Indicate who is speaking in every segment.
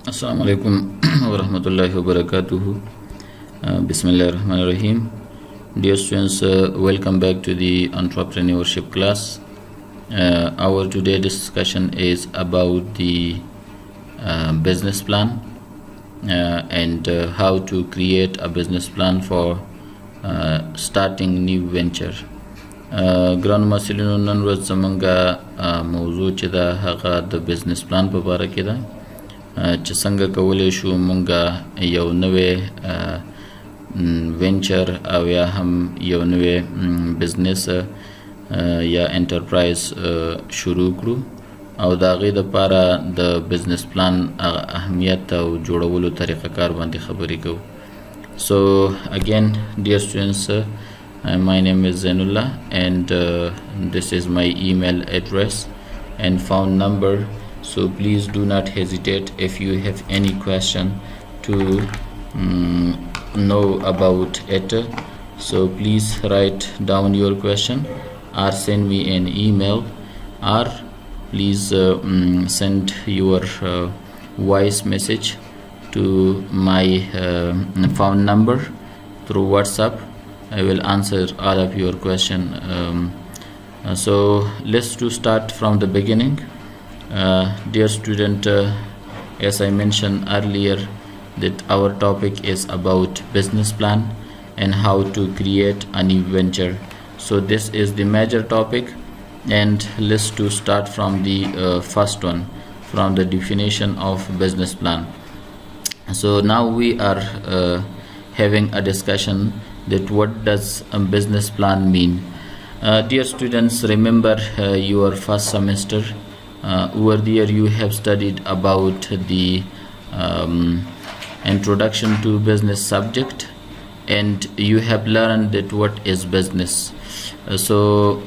Speaker 1: Assalamu alaikum wa rahmatullahi wa barakatuhu. Bismillah ar-Rahman ar-Rahim. Dear students, welcome back to the entrepreneurship class. Our today discussion is about the business plan and how to create a business plan for starting new venture. ګرانو محصلینو نن ورځ زمونږ موضوع چې ده هغه د بزنس پلان په باره کې ده چې څنګه کولی شو مونږ یو نوی وینچر او یا هم یو نوی بزنس یا انټرپرایز شروع کړو او د هغې دپاره د بزنس پلان اهمیت او جوړولو طریقه کار باندې خبرې کوو. So again, dear students, my name is Zainullah and this is my email address and phone number. So please do not hesitate if you have any question to know about it. So please write down your question or send me an email, or please send your voice message to my phone number through WhatsApp. I will answer all of your question. So let's to start from the beginning. Dear student, as I mentioned earlier, that our topic is about business plan and how to create a new venture. So this is the major topic, and let's to start from the first one, from the definition of business plan. So now we are having a discussion that what does a business plan mean. Dear students, remember your first semester. Over there you have studied about the introduction to business subject, and you have learned that what is business. So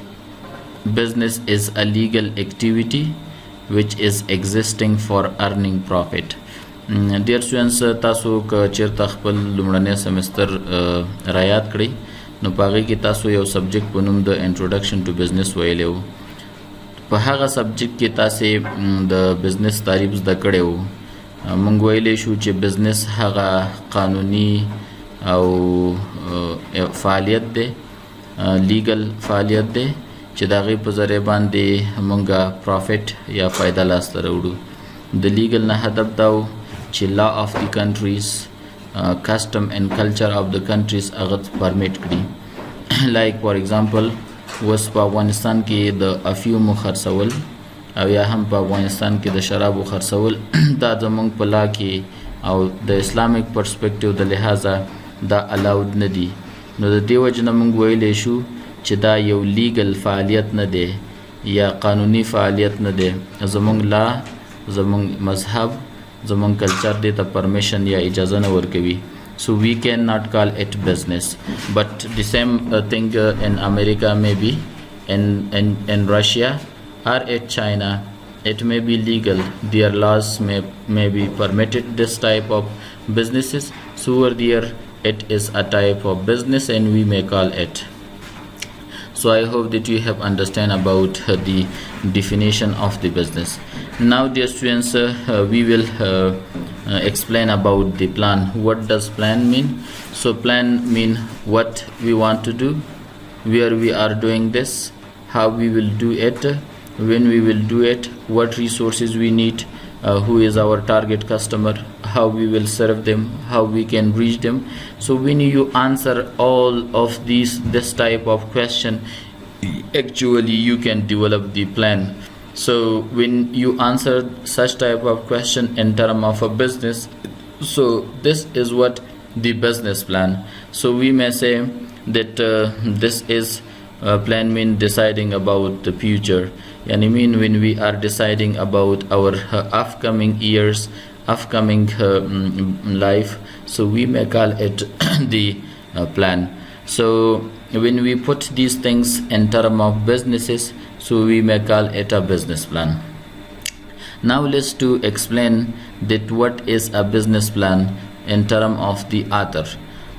Speaker 1: business is a legal activity which is existing for earning profit. Dear students, تاسو که چیرته خپل لومړنی سمستر رایاد کړئ نو په هغې کې تاسو یو سبجیکټ په نوم د انټروډکشن ټو بزنس ویلی و. په هغه سبجیکټ کې تاسې د بزنس تعریف زده کړی و. موږ ویلی شو چې بزنس هغه قانوني او فعالیت دی، لیګل فعالیت دی چې د هغې په ذریعه باندې موږ پرافټ یا فایده لاسته راوړو. د لیګل نه هدف دا و چې لا of the countries, custom and culture of the countries هغه پرمیټ کړي. like for example اوس په افغانستان کې د افیومو خرڅول او یا هم په افغانستان کې د شرابو خرڅول دا زموږ په لا کې او د اسلامیک پرسپیکټیو د لحاظه دا الاود نه دي. نو د دې وجې نه موږ ویلی شو چې دا یو لیګل فعالیت نه دی یا قانوني فعالیت نه دی. زموږ لا، زموږ مذهب، زموږ کلچر دې ته پرمیشن یا اجازه نه ورکوي. So we cannot call it business. But the same thing in America, maybe in Russia or in China, it may be legal. Their laws may be permitted this type of businesses. So over there it is a type of business and we may call it. So I hope that you have understand about the definition of the business. Now dear students, we will explain about the plan. What does plan mean? So plan mean what we want to do, where we are doing this, how we will do it, when we will do it, what resources we need, who is our target customer, how we will serve them, how we can reach them. So when you answer all of this type of question, actually you can develop the plan. So when you answer such type of question in term of a business, so this is what the business plan. So we may say that this is plan mean deciding about the future. Yani mean when we are deciding about our upcoming years, upcoming life, so we may call it the plan. So when we put these things in term of businesses, so we may call it a business plan. Now let's to explain that what is a business plan in term of the author.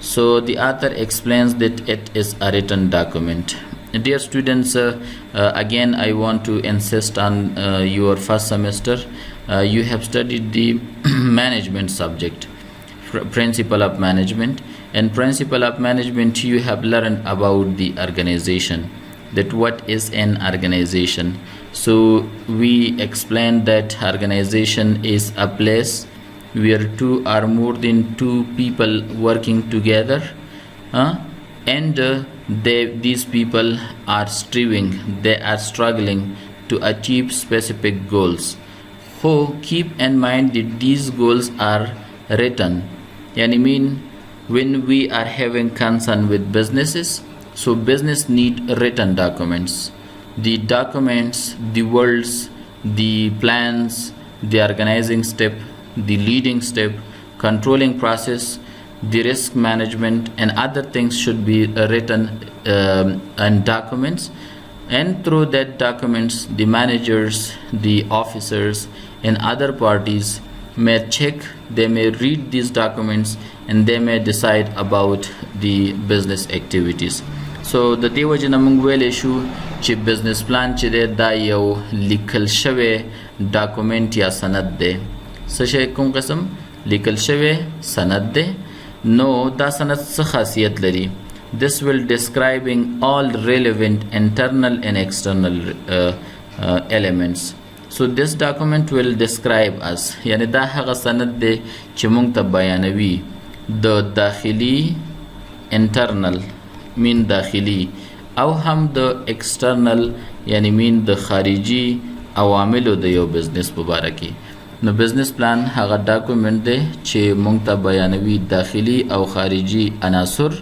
Speaker 1: So the author explains that it is a written document. Dear students, again I want to insist on your first semester. You have studied the management subject, principle of management. In principle of management, you have learned about the organization, that what is an organization. So we explained that organization is a place where two or more than two people working together, and these people are striving, they are struggling to achieve specific goals. So keep in mind that these goals are written. Yani mean, when we are having concern with businesses, so business need written documents. The documents, the words, the plans, the organizing step, the leading step, controlling process, the risk management, and other things should be written and documents. And through that documents, the managers, the officers, and other parties may check, they may read these documents, and they may decide about the business activities. So the دیو جن موږ ویلې شو چې بزنس پلان چې دی دا یو لیکل شوی ډاکومنټ یا سند دی. څه شی کوم قسم لیکل شوی سند دی. نو دا سند څه خاصیت لري؟ This will describing all relevant internal and external elements. So this document will describe us. یعنی دا هغه سند دی چې موږ ته بیانوي د داخلي internal mean داخلي او هم د external یعنی mean د خارجي عواملو د یو بزنس په باره کې. نو بزنس پلان هغه ډاکومنټ دی چې موږ ته بیانوي داخلي او خارجي عناصر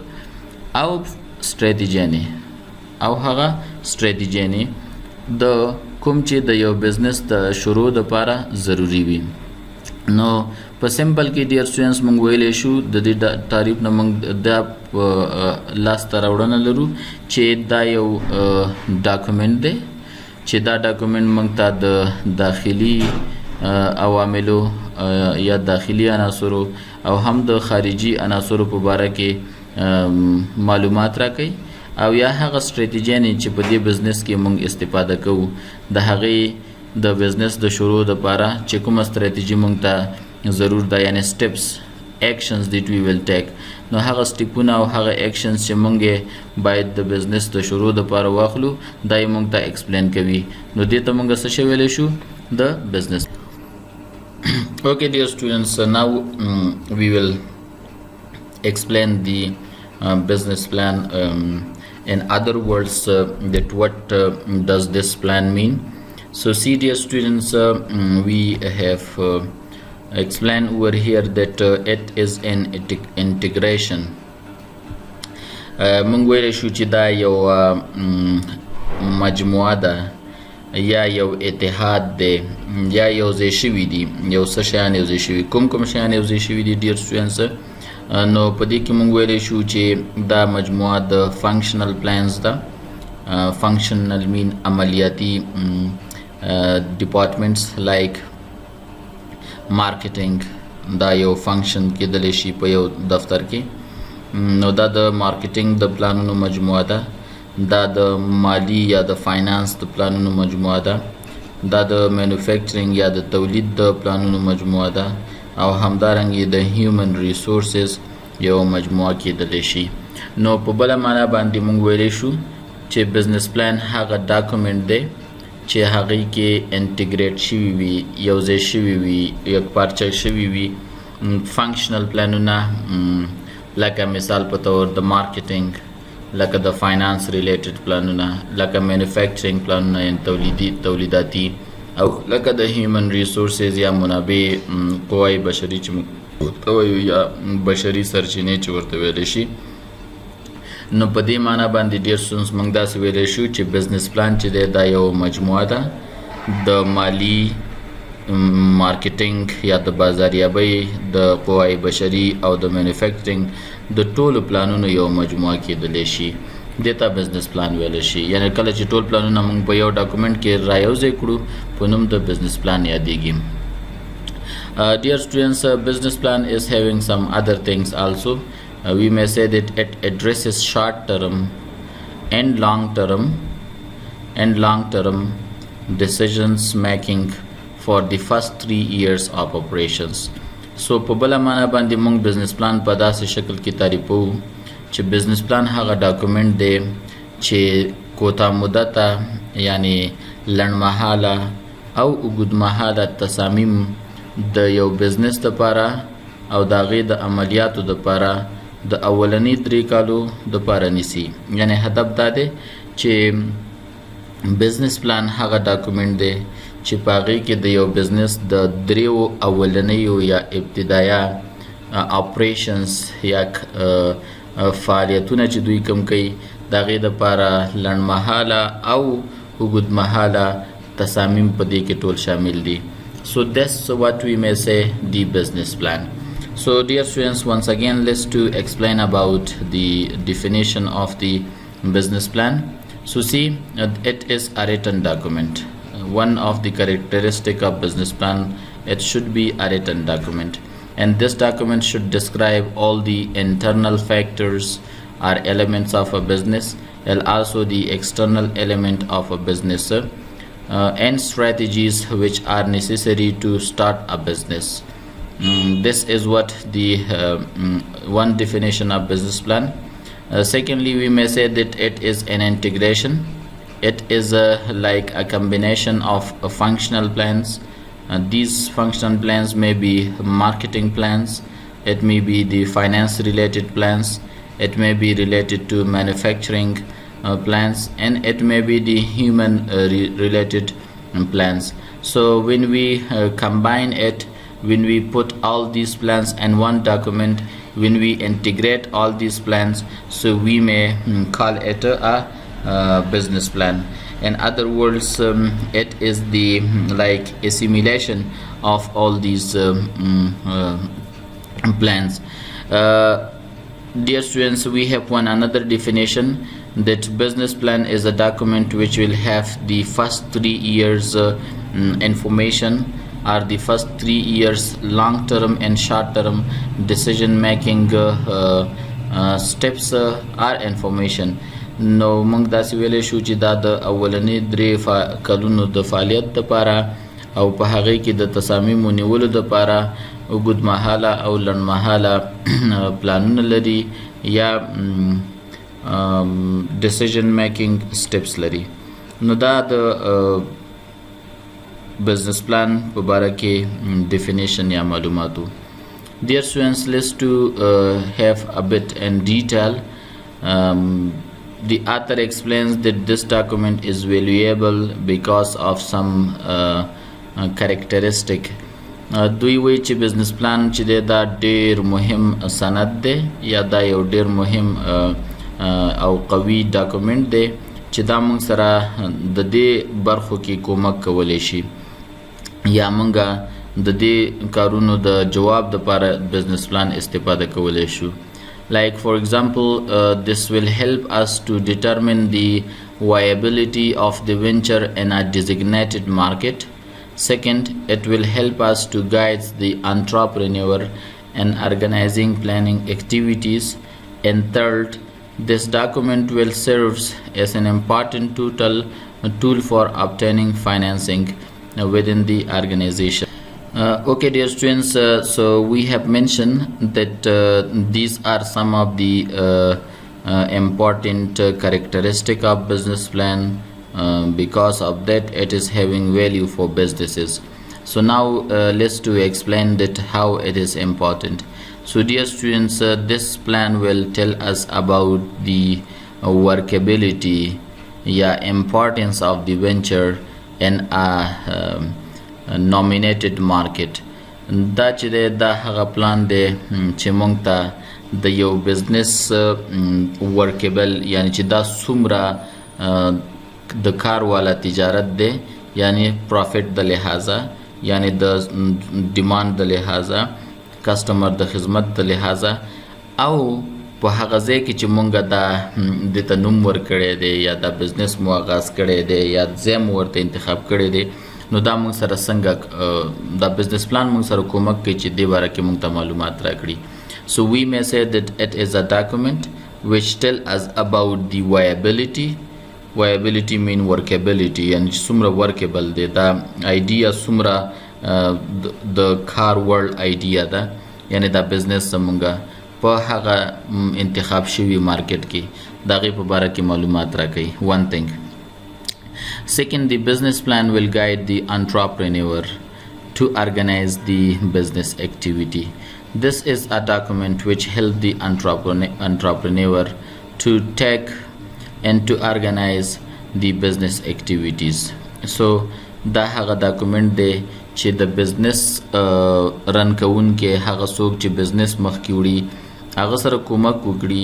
Speaker 1: او ستراتیژي او هغه ستراتیژي د کوم چې د یو بزنس د شروع لپاره ضروری وي. نو په سمپل کې ډیر سټوډنټس موږ ویلې شو د دې تعریف نه موږ د لاس ته راوړنه لرو چې دا یو ډاکومنټ دی چې دا ډاکومنټ موږ ته د داخلي عواملو یا داخلي عناصرو او هم د خارجي عناصرو په باره کې معلومات راکوي او یا هغه ستراتیژي چې په دې بزنس کې موږ استفاده کوو د هغې د بزنس د شروع لپاره چې کومه ستراتیژي موږ ته ضرور ده یعنی steps actions that we will take. نو هغه سټیپونه او هغه actions چې موږ باید د بزنس د شروع لپاره واخلو دا یې موږ ته explain کوي. نو دې ته موږ څه شی ویلی شو؟ د بزنس. Okay dear students, now we will explain the business plan. In other words, that what does this plan mean? So see dear students, we have explained over here that it is an integration. موږ ویلی شو چې دا یو مجموعه ده یا یو اتحاد دی یا یو ځای شوي دي یو څه شیان یو ځای شوي. کوم شیان یو ځای شوي دي ډیر سټوډنټس؟ نو په دې کې موږ ویلی شو چې دا مجموعه د فنکشنل پلانز ده. فنکشنل مین عملیاتي departments like marketing دا یو فنکشن کېدلی شي په یو دفتر کې. نو دا د مارکیټینګ د پلانونو مجموعه ده. دا د مالی یا د فاینانس د پلانونو مجموعه ده. دا د مینوفیکچرینګ یا د تولید د پلانونو مجموعه ده او همدارنګه د هیومن ریسورسز یو مجموعه کېدلی شي. نو په بله معنا باندې موږ ویلی شو چې بزنس پلان هغه ډاکومنټ دی چې هغې کې انټیګریټ شوي وي یو ځای شوي وي یک پارچه شوي وي فنکشنل پلانونه لکه مثال په طور د مارکیټینګ لکه د فاینانس ریلیټډ پلانونه لکه مینوفیکچرینګ پلانونه یعنې تولیداتي او لکه د هیومن ریسورسز یا منابع قوای بشري چې موږ ورته وایو یا بشري سرچینې چې ورته ویلی شي. نو په دې معنا باندې ډېر سټوډنټس موږ داسې ویلی شو چې بزنس پلان چې دی دا یو مجموعه ده د مالی مارکیټینګ یا د بازاریابۍ د قوای بشري او د مینوفیکچرینګ د ټولو پلانونو یو مجموعه کېدلی شي. دې ته بزنس پلان ویلی شي. یعنی کله چې ټول پلانونه موږ په یو ډاکومنټ کې رایوځای کړو په نوم د بزنس پلان یادیږي. Dear students, business plan is having some other things also. We may say that it addresses short-term and long-term decisions making for the first 3 years of operations. سو په بل معنا باندې موږ بزنس پلان په داسې شکل کې تعریفو چې بزنس پلان هغه ډاکومنت دی چې کوتا مدته یعنی لنډمهاله او اوږدمهاله تصامیم د یو بزنس لپاره او د هغې د عملیاتو لپاره د اولنی 3 کالو لپاره نیسي. یعنی هدف دا دی چې بزنس پلان هغه ډاکومنت دی چې په هغې کې د یو بزنس د 3 اولنیو یا ابتدایا اپریشنز یا فعالیتونه چې دوی کوم کوي د هغې دپاره لنډمهاله او اوږدمهاله تصامیم په دې کې ټول شامل دي. So that's what we may say the business plan. So dear students, once again let's to explain about the definition of the business plan. So see, it is a written document. One of the characteristic of business plan, it should be a written document, and this document should describe all the internal factors or elements of a business and also the external element of a business and strategies which are necessary to start a business. This is what the one definition of business plan. Secondly, we may say that it is an integration. It is like a combination of functional plans. These functional plans may be marketing plans, it may be the finance related plans, it may be related to manufacturing plans, and it may be the human related plans. So when we combine it, when we put all these plans in one document, when we integrate all these plans, so we may call it a business plan. In other words, it is the like assimilation of all these plans. Dear students, we have one another definition that business plan is a document which will have the first 3 years information or the first 3 years long term and short term decision making steps or information. نو موږ داسې ویلی شو چې دا د اولنی 3 کلونو د فعالیت دپاره او په هغې کې د تصامیمو نیولو دپاره اوږدمهاله او لنډمهاله پلانونه لري یا decision making steps لري. نو دا د بزنس پلان په باره کې definition یا معلوماتو. Dear students, let's to have a bit in detail. The author explains that this document is valuable because of some characteristic. دوی وایي چې بزنس پلان چې دی دا ډېر مهم سند دی یا دا یو ډېر مهم او قوي ډاکومنټ دی چې دا موږ سره د دې برخو کې کومک کولی شي یا موږ د دې کارونو د جواب دپاره بزنس پلان استفاده کولی شو. Like for example, this will help us to determine the viability of the venture in a designated market. Second, it will help us to guide the entrepreneur in organizing planning activities. And third, this document will serve as an important tool for obtaining financing within the organization. Okay, dear students, so we have mentioned that these are some of the important characteristic of business plan. Because of that, it is having value for businesses. So now let's to explain that how it is important. So dear students, this plan will tell us about the workability, importance of the venture in a nominated market. دا چې دی دا هغه پلان دی چې موږ ته د یو بزنس ورکیبل یعنی چې دا څومره د کار والا تجارت دی یعنی پروفیټ د لحاظه یعنی د ډیماند د لحاظه کسټمر د خدمت د لحاظه او په هغه ځای کې چې مونږ دا دته نوم ورکړی دی یا دا بزنس مو آغاز کړی دی یا ځای مو ورته انتخاب کړی دی نو دا مونږ سره څنګه دا بزنس پلان مونږ سره کومک کوي چې دې باره کې مونږ ته معلومات راکړي. So we may say that it is a document which tell us about the viability. Viability mean workability, and څومره workable دی دا idea څومره د کار ورلد آیډیا ده، یعنی دا بزنس زمونږه په هغه انتخاب شوي مارکیټ کې د هغې په باره کې معلومات راکوي. one thing. Second, the business plan will guide the entrepreneur to organize the business activity. This is a document which helps the entrepreneur to take and to organize the business activities. So دا هغه ډاکومنټ دی چې د بزنس رن کوونکي هغه څوک چې بزنس مخکې وړي هغه سره کومک وکړي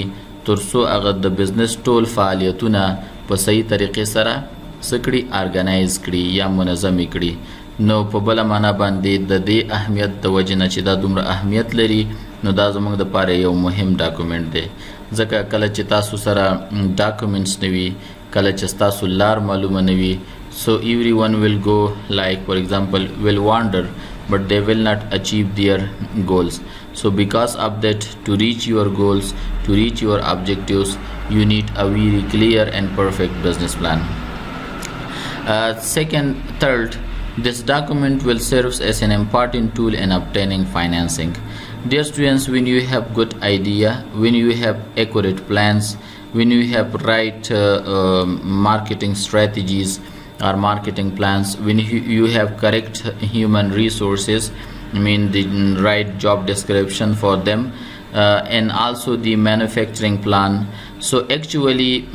Speaker 1: تر څو هغه د بزنس ټول فعالیتونه په صحیح طریقې سره سکړي ارګنایز کړي یا منظم کړي. نو په بله معنا باندې د دې اهمیت د وجې نه چې دا دومره اهمیت لري نو دا زموږ دپاره یو مهم ډاکومنټ دی، ځکه کله چې تاسو سره ډاکومنټس نه وي، کله چې ستاسو لار معلومه نه وي، so everyone will go, like for example will wander but they will not achieve their goals. So because of that, to reach your goals, to reach your objectives, you need a very clear and perfect business plan. Third, this document will serve as an important tool in obtaining financing. Dear students, when you have good idea, when you have accurate plans, when you have right marketing strategies or marketing plans, when you have correct human resources, I mean the right job description for them, and also the manufacturing plan. So actually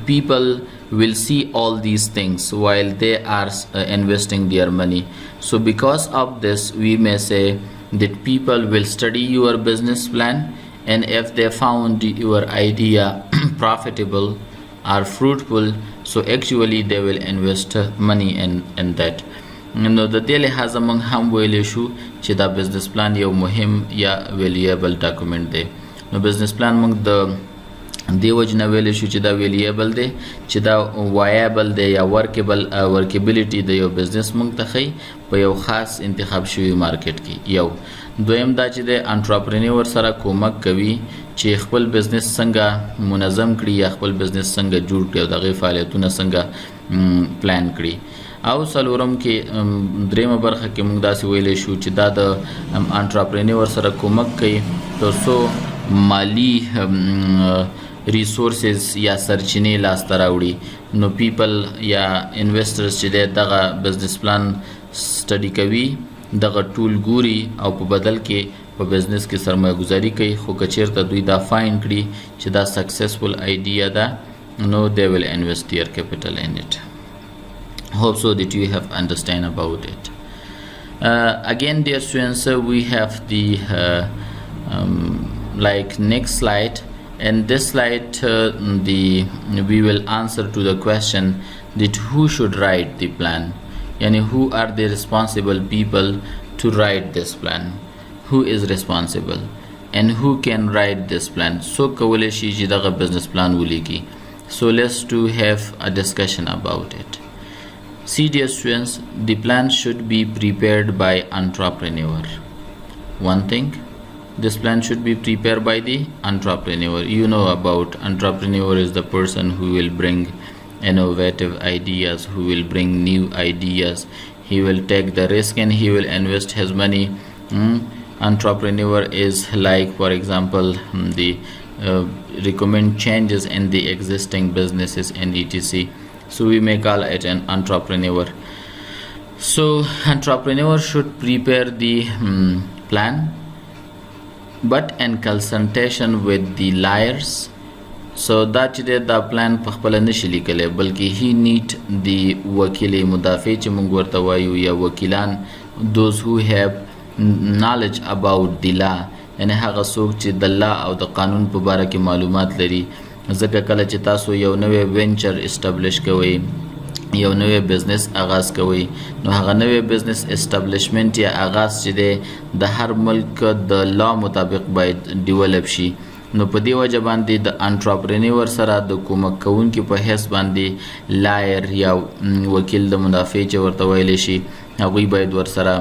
Speaker 1: people will see all these things while they are investing their money. So because of this, we may say that people will study your business plan, and if they found your idea profitable or fruitful, so actually they will invest money in that. نو د دې لحاظه موږ هم ویلی شو چې دا بزنس پلان یو مهم یا ویلیبل ډاکومنټ دی. نو بزنس پلان موږ د دې وجې نه ویلی شو چې دا ویلیبل دی، چې دا وایبل دی یا ورکیبلیټي د یو بزنس موږ ته ښیي په یو خاص انتخاب شوي مارکیټ کې. یو دویم دا چې د انټرپرینور سره کومک کوي چې خپل بزنس څنګه منظم کړي یا خپل بزنس څنګه جوړ کړي او د هغې فعالیتونه څنګه پلان کړي. او څلورم کې دریمه برخه کې موږ داسې ویلی شو چې دا د انټرپرینور سره کومک کوي تر څو مالی ریسورسز یا سرچینې لاسته راوړي. نو پیپل یا انویسټرز چې دی دغه بزنس پلان سټډي کوي، دغه ټول ګوري او په بدل کې په بزنس کې سرمایه گذاري کوي. خو که چېرته دوی دا فاین کړي چې دا سکسسفل آیډیا ده نو they will invest their capital in it. Hope so that you have understand about it. Again dear students, we have the like next slide. In this slide we will answer to the question that who should write the plan, yani who are the responsible people to write this plan, who is responsible and who can write this plan. So kawale shi ji daga business plan wuliki. So let's to have a discussion about it. See dear students, the plan should be prepared by entrepreneur. One thing, this plan should be prepared by the entrepreneur. You know about entrepreneur is the person who will bring innovative ideas, who will bring new ideas. He will take the risk and he will invest his money. Entrepreneur is like, for example, the recommend changes in the existing businesses and etc. So we may call it an entrepreneur. So entrepreneur should prepare the plan, but in consultation with the lawyers. So that the plan په خپل نشي لیکلی بلکې he need the وکیل مدافع چې موږ ورته وایو یا وکیلان، those who have knowledge about the law، یعنی هغه څوک چې د لا او د قانون په باره کې معلومات لري. ځکه کله چې تاسو یو نوی وینچر اسټابلیش کوئ، یو نوی بزنس آغاز کوئ، نو هغه نوی بزنس اسټابلیشمنټ یا آغاز چې دی د هر ملک د لا مطابق باید ډیولپ شي. نو په دې وجه باندې د انټرپرینور سره د کومک کوونکي په حیث باندې لایر یا وکیل د مدافع چې ورته ویلی شي هغوی باید ورسره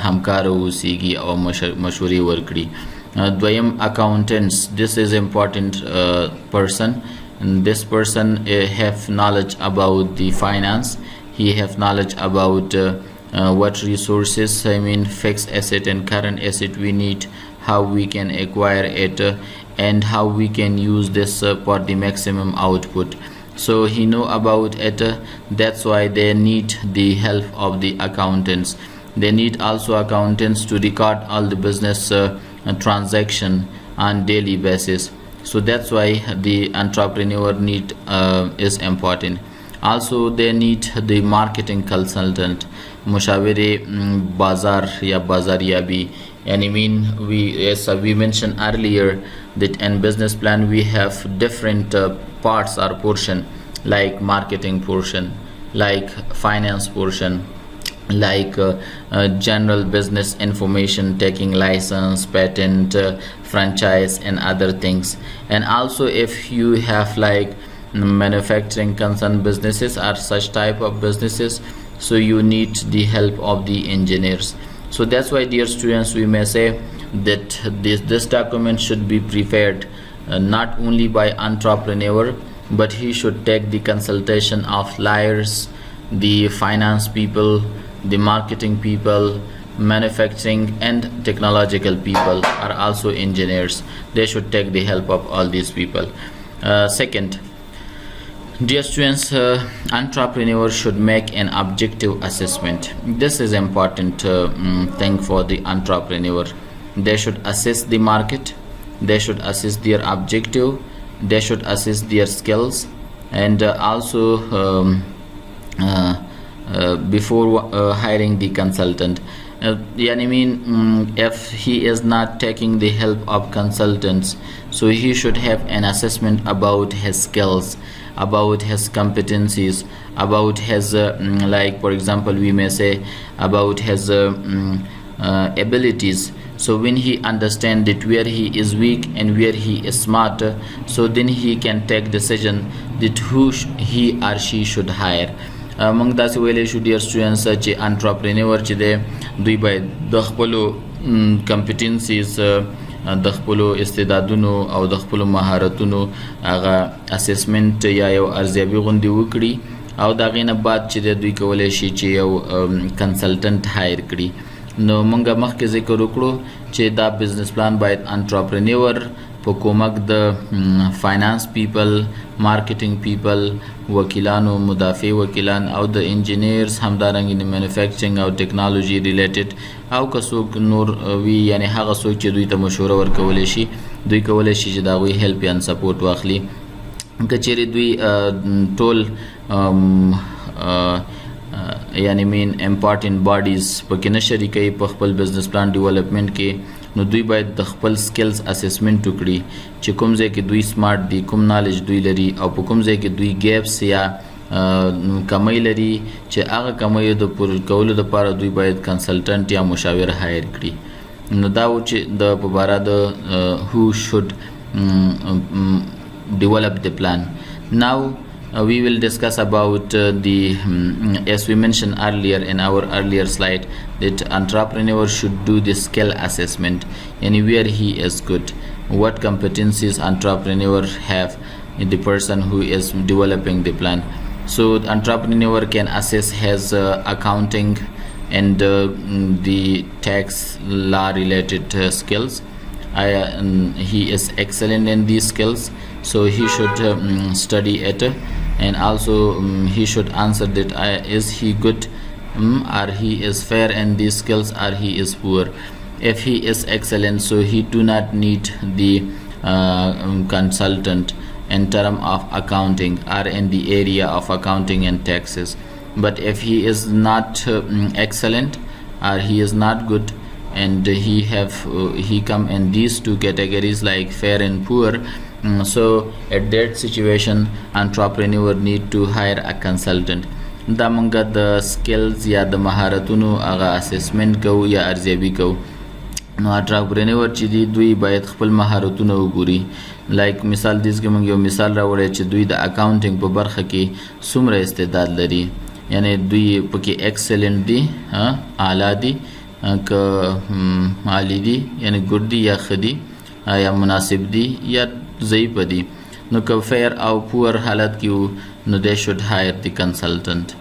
Speaker 1: همکاره اوسیږي او مشورې ورکړي. دویم accountants, this is important person, and this person have knowledge about the finance, he have knowledge about what resources, fixed asset and current asset we need, how we can acquire it, and how we can use this for the maximum output. So he know about it. That's why they need the help of the accountants. They need also accountants to record all the business transaction on daily basis. So that's why the entrepreneur need is important. Also they need the marketing consultant, मुशावरे बाजार या बाजारियाबी. We mentioned earlier that in business plan we have different parts or portion, like marketing portion, like finance portion, like general business information, taking license, patent, franchise and other things. And also if you have like manufacturing concerned businesses or such type of businesses, so you need the help of the engineers. So that's why, dear students, we may say that this document should be prepared not only by entrepreneur, but he should take the consultation of lawyers, the finance people, the marketing people, manufacturing and technological people are also engineers. They should take the help of all these people. Second, dear students, entrepreneur should make an objective assessment. This is important thing for the entrepreneur. They should assess the market, they should assess their objective, they should assess their skills, and also before hiring the consultant. If he is not taking the help of consultants, so he should have an assessment about his skills, about his competencies, about his like for example we may say about his abilities. So when he understands that where he is weak and where he is smart, so then he can take decision that who he or she should hire. موږ داسې ویلی شو ډیر سټوډنټس چې انټرپرینور چې دی دوی باید د خپلو کمپیټنسیز د خپلو استعدادونو او د خپلو مهارتونو هغه اسسمنټ یا یو ارزیابي غوندې وکړي او د هغې نه بعد چې دی دوی کولی شي چې یو کنسلټنټ هایر کړي. نو موږ مخکې ذکر وکړو چې دا بزنس پلان باید انټرپرینور په کومک د فاینانس پیپل، مارکیټینګ پیپل، وکیلانو، مدافع وکیلان او د انجینیرز، همدارنګه د مینوفیکچرینګ او ټیکنالوژي ریلیټډ او که څوک نور وي، یعنی هغه څوک چې دوی ته مشوره ورکولی شي، دوی کولی شي چې د هغوی هیلپ یا سپورټ واخلي. که چیرې دوی ټول یعنی مین امپارټنټ باډیز پکې نه شریکوي په خپل بزنس پلان ډیولپمنټ کې، نو دوی باید د خپل سکلز اسسمنټ وکړي چې کوم ځای کې دوی سمارټ دي، کوم نالج دوی لري او په کوم ځای کې دوی ګیپس یا کمی لري چې هغه کمیو د پوره کولو دپاره دوی باید کنسلټنټ یا مشاور هایر کړي. نو دا و چې د په باره د هو شود develop the plan. Now we will discuss about as we mentioned earlier in our earlier slide, that entrepreneur should do the skill assessment, anywhere he is good, what competencies entrepreneur have in the person who is developing the plan. So the entrepreneur can assess his accounting and the tax law related skills. He is excellent in these skills, so he should study it, and also he should answer that is he good or he is fair in these skills or he is poor. If he is excellent, so he do not need the consultant in term of accounting or in the area of accounting and taxes. But if he is not excellent or he is not good, and he come in these two categories like fair and poor, so at that situation entrepreneur need to hire a consultant. دا مونږ د سکلز یا د مهارتونو هغه اسسمنټ کوو یا ارزیابي کوو. نو انټرپرینور چې دی دوی باید خپل مهارتونه وګوري. لایک مثال دیس کې مونږ یو مثال راوړی چې دوی د اکاونټینګ په برخه کې څومره استعداد لري، یعنی دوی پکې ایکسلنٹ دي، اعلی دي، که عالی دي یعنی ګډ دي یا ښه دي، یا مناسب دي یا ضعیف دي. نو که فیر او پور حالت کې وو، نو they should hire the consultant.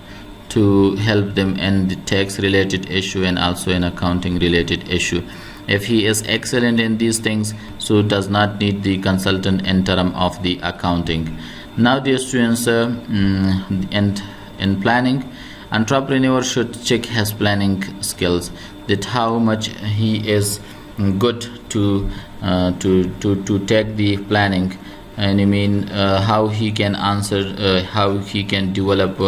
Speaker 1: to help them in the tax related issue and also in accounting related issue. If he is excellent in these things, so does not need the consultant in term of the accounting. Now dear students, and in planning, entrepreneur should check his planning skills, that how much he is good to take the planning, and I mean how he can answer, how he can develop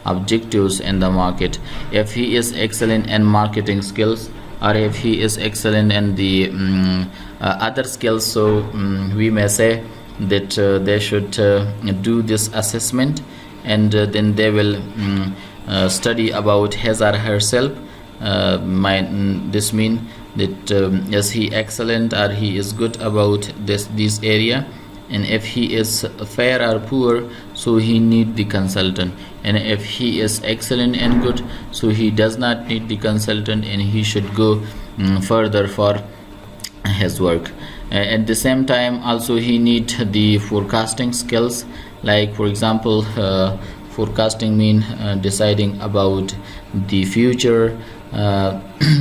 Speaker 1: objectives in the market. If he is excellent in marketing skills, or if he is excellent in the other skills, so we may say that they should do this assessment, and then they will study about his or herself. This mean that is he excellent or he is good about this area, and if he is fair or poor, so he need the consultant, and if he is excellent and good, so he does not need the consultant, and he should go further for his work. At the same time also he need the forecasting skills, like for example forecasting mean deciding about the future.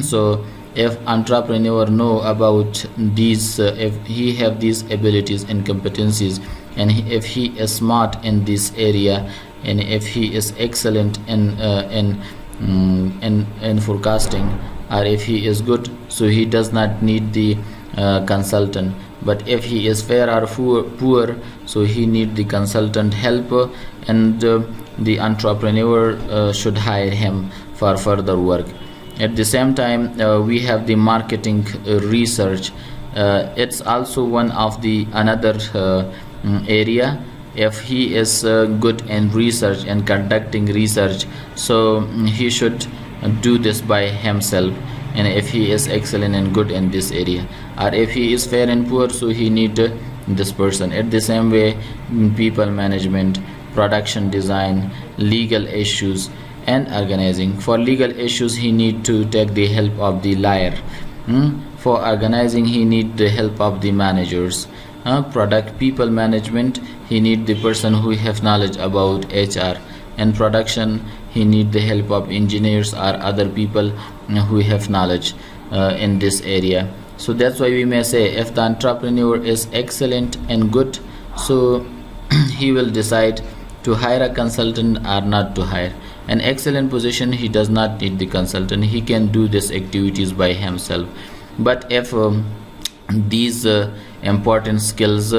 Speaker 1: So if entrepreneur know about these, if he have these abilities and competencies, and if he is smart in this area, and if he is excellent in forecasting, or if he is good, so he does not need the consultant. But if he is fair or poor, so he need the consultant help, and the entrepreneur should hire him for further work. At the same time we have the marketing research. It's also one of the another area. If he is good in research and conducting research, so he should do this by himself, and if he is excellent and good in this area, or if he is fair and poor, so he need this person. At the same way, people management, production design, legal issues and organizing. For legal issues he need to take the help of the lawyer. For organizing he need the help of the managers. Product people management, he need the person who have knowledge about HR. And production he need the help of engineers or other people who have knowledge in this area. So that's why we may say if the entrepreneur is excellent and good, so he will decide to hire a consultant or not to hire. An excellent position, he does not need the consultant, he can do these activities by himself. But if these important skills,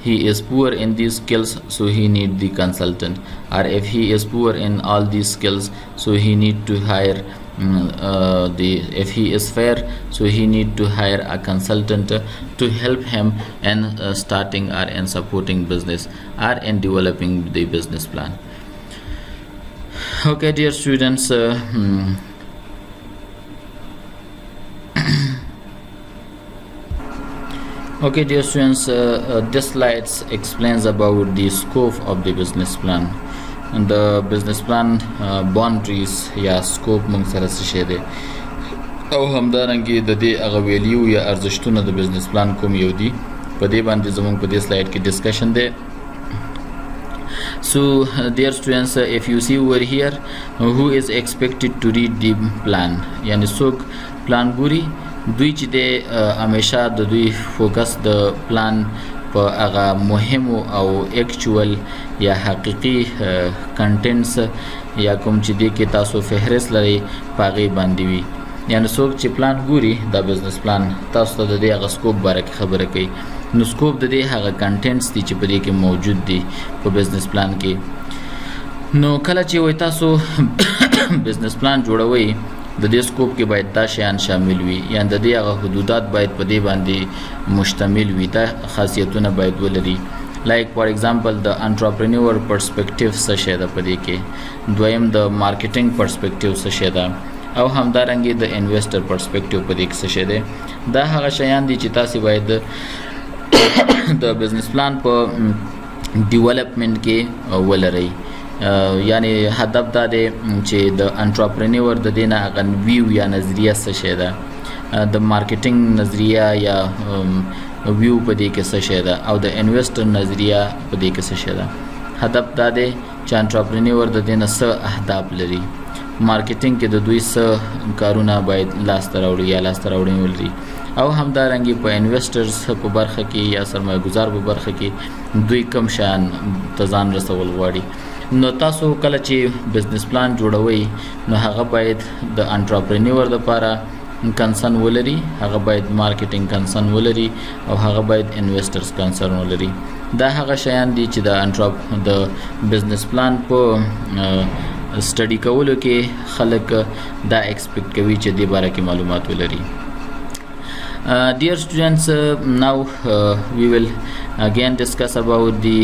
Speaker 1: he is poor in these skills, so he need the consultant. Or if he is poor in all these skills, so he need to hire if he is fair, so he need to hire a consultant to help him in starting or in supporting business or in developing the business plan. Okay dear students, okay dear students, this slides explains about the scope of the business plan. And the business plan boundaries یا scope موږ سره څه شی دی، او همدارنګه د دې هغه ویلیو یا ارزښتونه د بزنس پلان کوم یو دي، په دې باندې زموږ په دې سلاید کې ډسکشن دی. So dear students, if you see over here, who is expected to read the plan, یعنی څوک پلان ګوري، دوی چې دی همیشه د دوی فوکس د پلان په هغه مهمو او اکچوال یا حقیقي کنټنټس یا کوم چې دی کې تاسو فهرست لري په هغې باندې وي. یعنی څوک چې پلان ګوري دا بزنس پلان، تاسو ته د دې هغه سکوپ باره کې خبره کوي. نو سکوپ د دې هغه کنټنټس دي چې په دې کې موجود دي په بزنس پلان کې. نو کله چې وایي تاسو بزنس پلان جوړوئ، د دې سکوپ کې باید دا شیان شامل وي، یعنی د دې هغه حدودات باید په دې باندې مشتمل وي، دا خاصیتونه باید ولري. لایک فار ایگزامپل د انټرپرینور پرسپیکټیو څه شی ده په دې کې، دویم د مارکیټینګ پرسپیکټیو څه شی ده، او همدارنګه د انویسټر پرسپیکټیو په دې کې څه شی دی. دا هغه شیان دي چې تاسو باید د بزنس پلان په ډیولپمنٹ کې ولرئ. یعنی هدف دا دی چې د انټرپرینور د دې نه هغه ویو یا نظریه څه شی ده، د مارکیټینګ نظریه یا ویو په دې کې څه شی ده، او د انویسټر نظریه په دې کې څه شی ده. هدف دا دی چې انټرپرینور د دې نه څه اهداف لري. مارکیټینګ کې د دوی څه کارونه باید لاسته راوړي یا لاسته راوړي ولري او همدارنګه په انویسټرز په برخه کې یا سرمایه گزار په برخه کې دوی کم شان تزان رسول غواړي نو تاسو کله چې بزنس پلان جوړوي نو هغه باید د انټرپرینور لپاره کنسرن ولري هغه باید مارکیټینګ کنسرن ولري او هغه باید انویسټرز کنسرن ولري دا هغه شیان دي چې د بزنس پلان په سټډي کولو کې خلک دا ایکسپیکټ کوي چې د باره کې معلومات ولري dear students now we will again discuss about the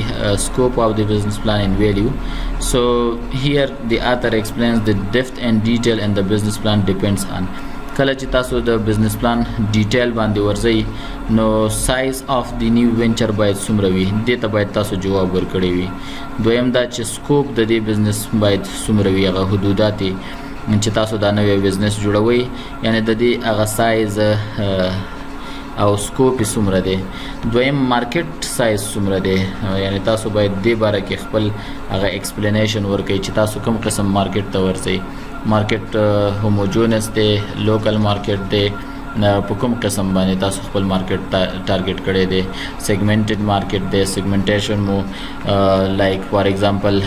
Speaker 1: scope of the business plan and value. So here the author explains the depth and detail in the business plan depends on کله چې تاسو د بزنس پلان ډیټیل باندې ورځئ نو سایز اف دی نیو وینچر باید څومره وي دې ته باید تاسو جواب ورکړی وي دویم دا چې سکوپ د دې بزنس باید څومره وي هغه حدودات چې تاسو دا نوی بزنس جوړوي یعنی د دې هغه سایز او سکوپ څومره دی دویم مارکیټ سایز څومره دی یعنی تاسو باید دې باره کې خپل هغه ایکسپلینیشن ورکړئ چې تاسو کوم قسم مارکیټ ته ورځئ مارکیټ هوموجینس دی لوکل مارکیټ دی په کوم قسم باندې تاسو خپل مارکیټ ټارګټ کړی دی سیګمنټډ مارکیټ دی سیګمنټیشن مو لایک فار ایگزامپل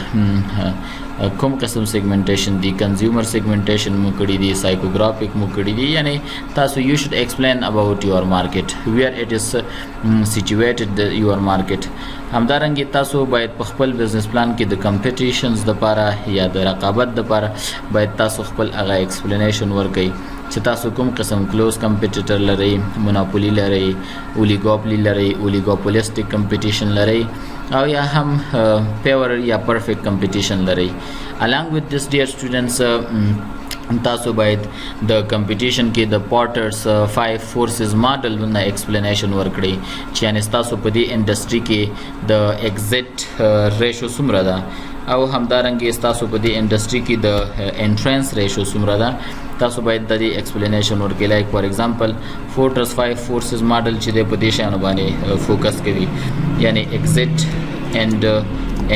Speaker 1: کوم قسم سیګمنټیشن دی کنزیومر سیګمنټیشن مو کړی دی سایکوګرافیک مو کړی دی یعنی تاسو یو شود ایکسپلین اباوت یور مارکیټ ویر اٹ از سچویټډ یور مارکیټ همدارنګه تاسو باید په خپل بزنس پلان کې د کمپټیشنز لپاره یا د رقابت لپاره باید تاسو خپل هغه ایکسپلینیشن ورکړئ چې تاسو کوم قسم کلوز کمپیټیټر لرئ مونوپولی لرئ اولیګوپلی لرئ اولیګوپولیسټک کمپیټیشن لرئ او یا هم پیور یا پرفیکټ کمپیټیشن لرئ along with this dear students تاسو باید د کمپټیشن کې د پورټرز 5 فورسز ماډل نه ایکسپلینیشن ورکړي چې یعنی تاسو په دې انډستری کې د ایگزیټ ریشو څومره ده او همدارنګه تاسو په دې انډستری کې د انټرنس ریشو څومره ده تاسو باید د دې ایکسپلینیشن ورکړئ لایک فار ایگزامپل پورټرز 5 فورسز ماډل چې د په دې شانو باندې فوکس کوي یعنی ایگزیټ اینڈ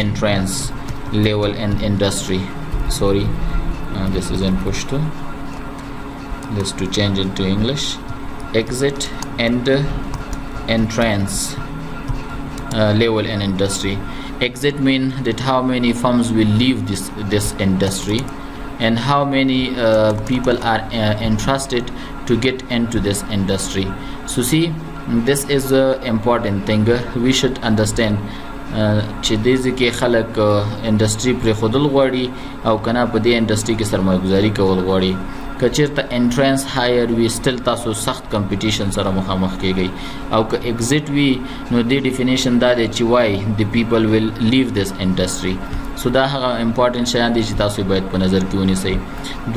Speaker 1: انټرنس لیول ان انډستری sorry this is in Pashto let's to change it to English exit and entrance level in industry exit mean that how many firms will leave this industry and how many people are interested to get into this industry so see this is a important thing we should understand چې دې ځکه خلک انډستری پر خودل غواړي او کنه په دې انډستری کې سرمایه گزاري کول غواړي کچیرته انټرنس هایر وی سټل تاسو سخت کمپټیشن سره مخامخ کیږئ او که ایگزیټ وی نو دې ډیفینیشن دا دی چې وای د پیپل ویل لیو دیس انډستری سو دا هغه امپورټنت شیان دي چې تاسو باید په نظر کې ونیسئ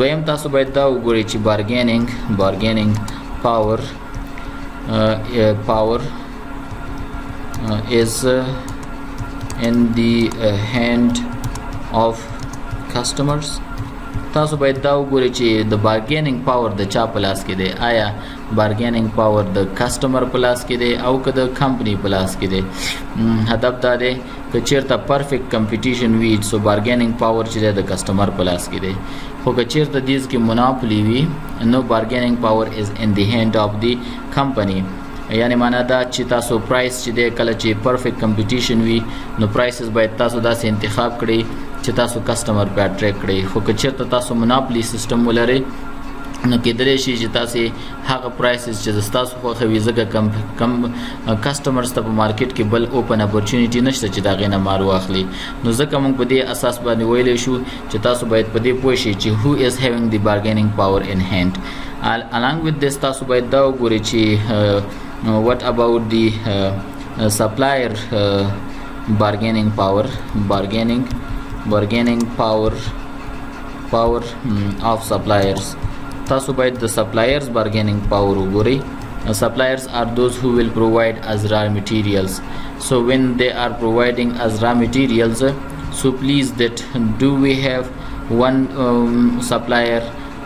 Speaker 1: دویم تاسو باید دا وګورئ چې بارګینینګ پاور is in the hand of customers تاسو باید دا وګورئ چې د بارګینینګ پاور د چا په لاس کې دی آیا بارګینینګ پاور د کسٹمر په لاس کې دی او که د کمپنی په لاس کې دی هدف دا دی که چیرته پرفیکټ کمپټیشن وي سو بارګینینګ پاور چې دی د کسٹمر په لاس کې دی خو که چیرته دیز کې مونوپولی وي نو بارګینینګ پاور از ان دی هند اف دی کمپنی یعنی معنا دا چې تاسو پرایس چې د کله چې پرفیکټ کمپټیشن وي نو پرایسز باید تاسو داسې انتخاب کړئ چې تاسو کسٹمر په اټریکټ کړئ خو که چیرته تاسو مونوپولی سیستم ولرئ نو کېدلی شي چې تاسو هغه پرایسز چې تاسو خوښوي ځکه کم کسټمرز ته په مارکیټ کې بل اوپن اپورچونیټي نشته چې د هغې نه مال واخلي نو ځکه موږ په دې اساس باندې ویلی شو چې تاسو باید په دې پوه شئ چې who is having the bargaining power in hand along with this تاسو باید دا وګورئ چې what about the supplier bargaining power of suppliers تاسو باید د suppliers bargaining power وګورئ suppliers are those who will provide as raw materials so when they are providing as raw materials so please that do we have one supplier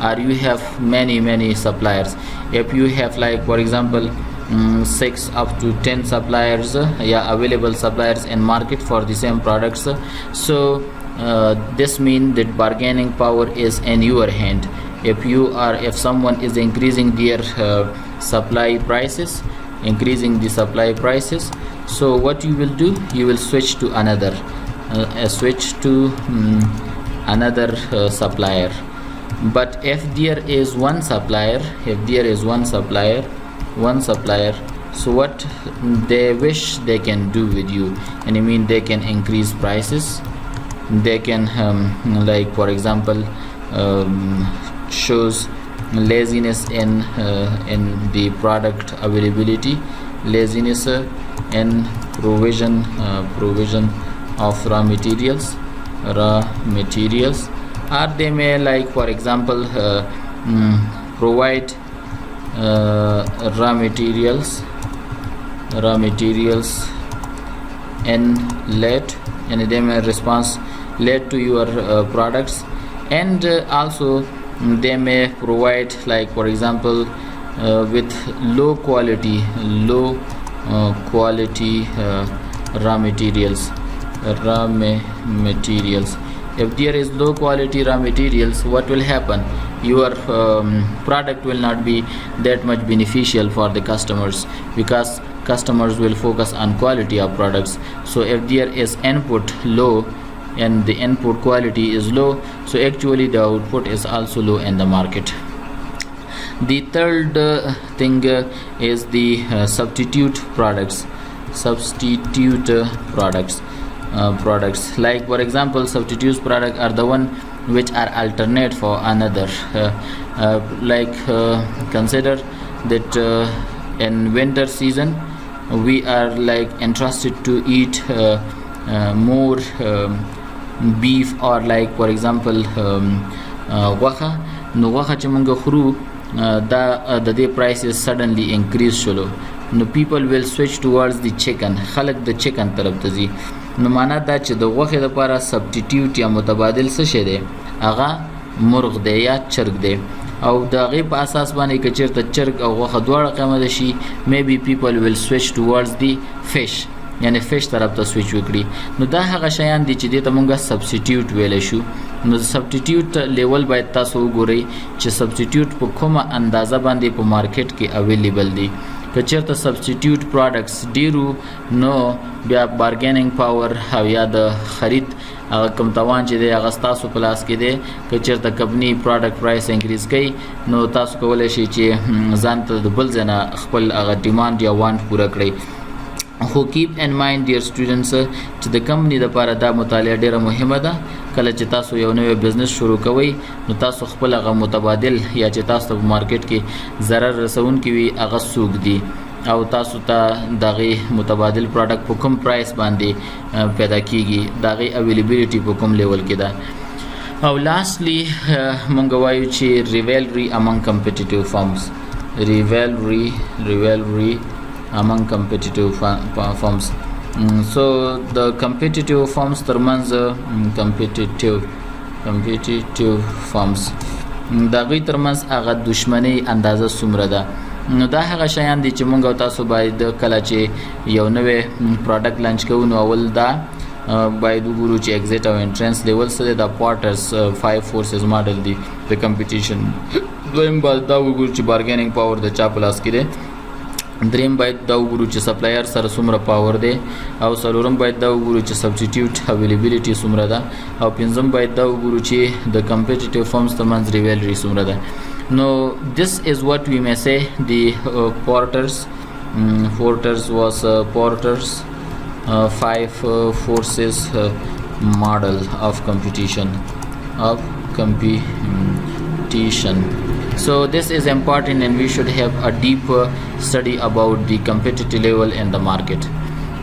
Speaker 1: or you have many suppliers if you have like for example 6 up to 10 suppliers available suppliers in market for the same products so this means that bargaining power is in your hand. If someone is increasing their supply prices, so what you will do, you will switch to another supplier. But if there is one supplier, so what they wish they can do with you, and I mean they can increase prices, they can like for example shows laziness in the product availability, laziness in provision of raw materials, or they may like for example provide raw materials in late, and they may response late to your products, and also they may provide like for example with low quality raw materials. If there is low quality raw materials, what will happen? Your product will not be that much beneficial for the customers, because customers will focus on quality of products. So if there is input low and the input quality is low, so actually the output is also low in the market. The third thing is the substitute products. Products like for example substitute products are the one which are alternate for another. Consider that in winter season we are like interested to eat more beef, or like for example غوښه. نو غوښه چې موږ خورو دا د دې prices suddenly increase شلو، نو people will switch towards the chicken. خلق د chicken طرف ته ځي. نو معنا دا چې د غوښې لپاره substitute یا متبادل څه شی دی؟ هغه مرغ دی یا چرګ دی، او د هغې په اساس باندې که چېرته چرګ او غوښه دواړه قیمته شي، maybe people will switch towards the fish، یعنی فش طرف ته سویچ وکړي. نو دا هغه شیان دي چې دې ته مونږه سبسټیټیوټ ویلی شو. نو د سبسټیټیوټ لیول باید تاسو وګورئ چې سبسټیټیوټ په کومه اندازه باندې په مارکیټ کې اویلیبل دي. که چېرته سبسټیټیوټ پروډکټس ډیرو، نو بیا بارګیننګ پاور او یا د خرید هغه کم توان چې دی هغه ستاسو په لاس کې دی. که چېرته کمپني پروډکټ پرایس انکریز کوي، نو تاسو کولی شئ چې ځان ته د بل ځای نه خپل هغه ډیمانډ یا وانټ پوره کړئ. خو keep in mind dear students چې د کمپنی لپاره دا مطالعه ډیره مهمه ده. کله چې تاسو یو نوی بزنس شروع کوئ، نو تاسو خپل هغه متبادل یا چې تاسو په مارکیټ کې ضرر رسونکي وي هغه څوک دي، او تاسو ته دغه متبادل پروډکټ په کوم پرایس باندې پیدا کیږي، دغه اویلیبিলিټي په کوم لیول کې ده. او lastly مونږ وایو چې rivalry among competitive firms. rivalry among competitive firms. So the competitive firms termans competitive firms دا غي ترمنځ هغه دښمنۍ اندازه څومره ده. نو دا هغه شیان دي چې مونږ او تاسو باید کله چې یو نوې پروډکټ لانچ کوو، نو اول دا باید وګورو چې ایگزیټ او انټرنس لیول څه دی. د پارټرز 5 فورسز ماډل دی د کمپټیشن. دویم باید دا وګورو چې بارګیننګ پاور د چا په لاس کې دی. دریم باید دا وګورو چې سپلایر سره څومره پاور دی، او څلورم باید دا وګورو چې سبسټیټیوټ اویلیبিলিټي څومره ده، او پنځم باید دا وګورو چې د کمپټیټیو فرمز ترمنځ ریویلري څومره ده. نو this is what we may say the Porter's was Porter's 5 forces model of competition. So this is important, and we should have a deep study about the competitive level in the market.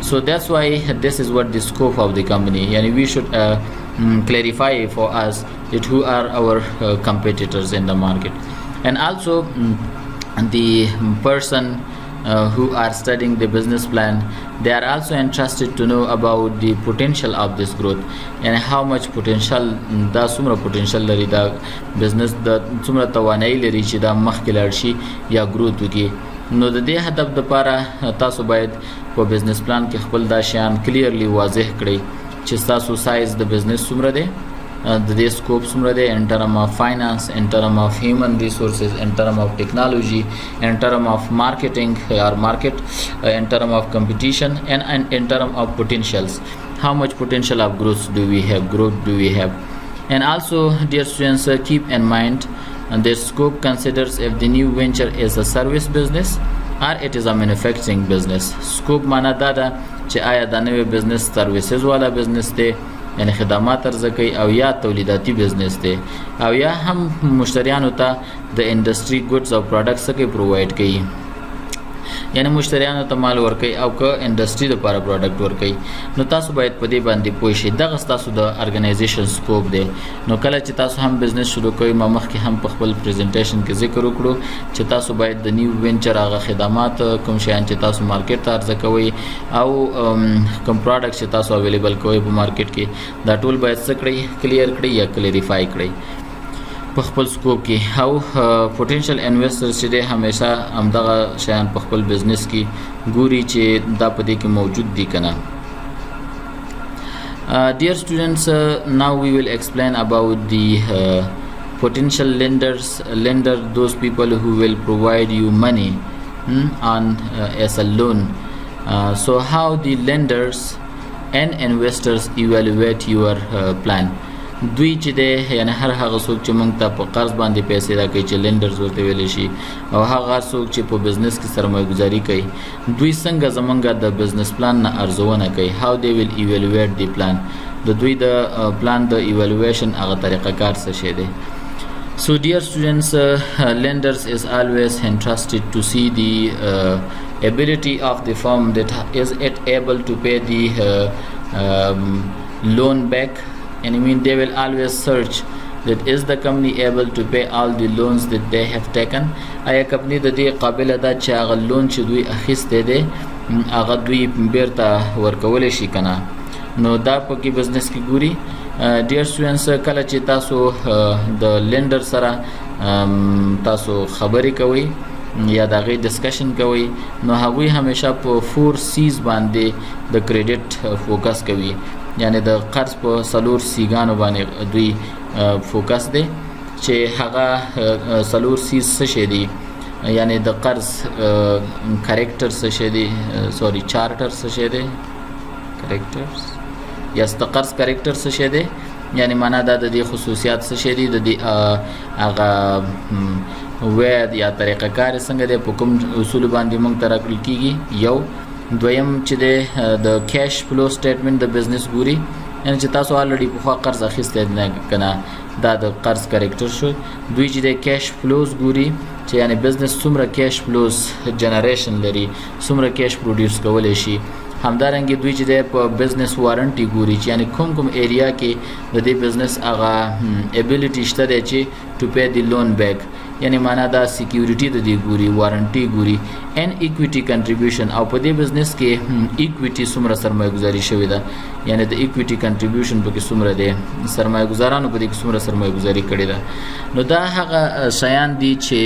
Speaker 1: So that's why this is what the scope of the company, and we should clarify for us that who are our competitors in the market. And also the person who are studying the business plan, they are also interested to know about the potential of this growth, and how much potential دا څومره potential لري دا business، د څومره توانایي لري چې دا مخکې لاړ شي یا growth وکړي. نو د دې هدف لپاره تاسو باید په business plan کې خپل دا شیان clearly واضح کړئ چې تاسو سایز د بزنس څومره دی د دې سکوپ څومره دی ان ټرم اف فاینانس ان ټرم اف هیومن ریسورسز ان ټرم اف ټیکنالوژي ان ټرم اف مارکیټینګ or market in term of competition and in term of potentials, how much potential of growth do we have. And also dear students, keep in mind their scope considers if the new venture is a service business or it is a manufacturing business. scope معنا دا ده چې آیا دا نوې بزنس سرویسز والا بزنس دی یعنی خدمات عرضه کوي او یا تولیداتي بزنس دی او یا هم مشتریانو ته د انډستری ګډز او پروډکټس کې پرووایډ کوي یعنی مشتریانو ته مال ورکوي او که انډستری لپاره پروډکټ ورکوي نو تاسو باید په دې باندې پوه شئ دغه تاسو د ارګنایزیشن سکوپ دی نو کله چې تاسو هم بزنس شروع کوئ ما مخکې هم په خپل پریزنټیشن کې ذکر وکړو چې تاسو باید د نیو وینچر هغه خدمات کوم شیان چې تاسو مارکیټ ته عرضه کوئ او کوم پروډکټ چې تاسو اویلیبل کوئ په مارکیټ کې دا ټول باید څه کړئ کلیر کړئ یا کلیریفای کړئ په خپل سکوپ کې او پوتنشل انویسټر چې دی همیشه همدغه شیان په خپل بزنس کې ګوري چې دا په دې کې موجود دي که نه. Dear students, now we will explain about the potential lender, those people who will provide you money on as a loan. So how the lenders and investors evaluate your plan. دوی چې دی یعنی هر هغه څوک چې موږ ته په قرض باندې پیسې راکوي چې لینډرز ورته ویلی شي او هغه څوک چې په بزنس کې سرمایه ګزاري کوي دوی څنګه زموږ د بزنس پلان نه ارزونه کوي how they will evaluate the plan د دوی د پلان د ایوالویشن هغه طریقه کار څه شی دی. So dear students, lenders is always interested to see the ability of the firm that is it able to pay the loan back. And I mean they will always search that is the company able to pay all the loans that they have taken. آیا کمپنی د دې قابل ده چې هغه لون چې دوی اخیستی دی هغه دوی بیرته ورکولی شي که نه نو دا پکې بزنس کې ګوري. ډیر سټوډنټس کله چې تاسو د لینډر سره تاسو خبرې کوئ یا د هغې ډسکشن کوئ نو هغوی همیشه په 4 C's باندې د کریډټ فوکس کوي یعنی د قرض په 4 سیګانو باندې دوی فوکس دی چې هغه 4 سیز څه شی دي یعنی د قرض کریکټر څه شی دی سوري چارټر څه شی دی کریکټرز یا د قرض کریکټر څه شی دی یعنی معنا دا د دې خصوصیات څه شی دي د دې هغه وید یا طریقه کار څنګه دی په کوم اصول باندې موږ ته راکړل کیږي یو دویم چې د کیش فلو سټیټمنټ د بزنس ګوري یعنی چې تاسو الریډي په خوا قرض اخیستی نه کنه دا د قرض کریکټر شو. دوی چې د کیش فلوز ګوري چې یعنی بزنس څومره کیش فلوز جنریشن لري څومره کیش پروډیوس کولی شي. همدارنګه دوی چې د په بزنس وارنټي ګوري چې یعنی کوم ایریا کې د دې بزنس هغه ایبیلیټي شته دی چې ټو پے دی لون بیک یعنی معنا دا سکیورټي د دې ګوري وارنټي ګوري ان ایکویټي کنټریبیوشن او په دې بزنس کې ایکویټي څومره سرمایه گزاري شوې ده یعنی د ایکویټي کنټریبیوشن پکې څومره دی سرمایه گزارانو په دې کې څومره سرمایه گزاري کړې ده. نو دا هغه شیان دي چې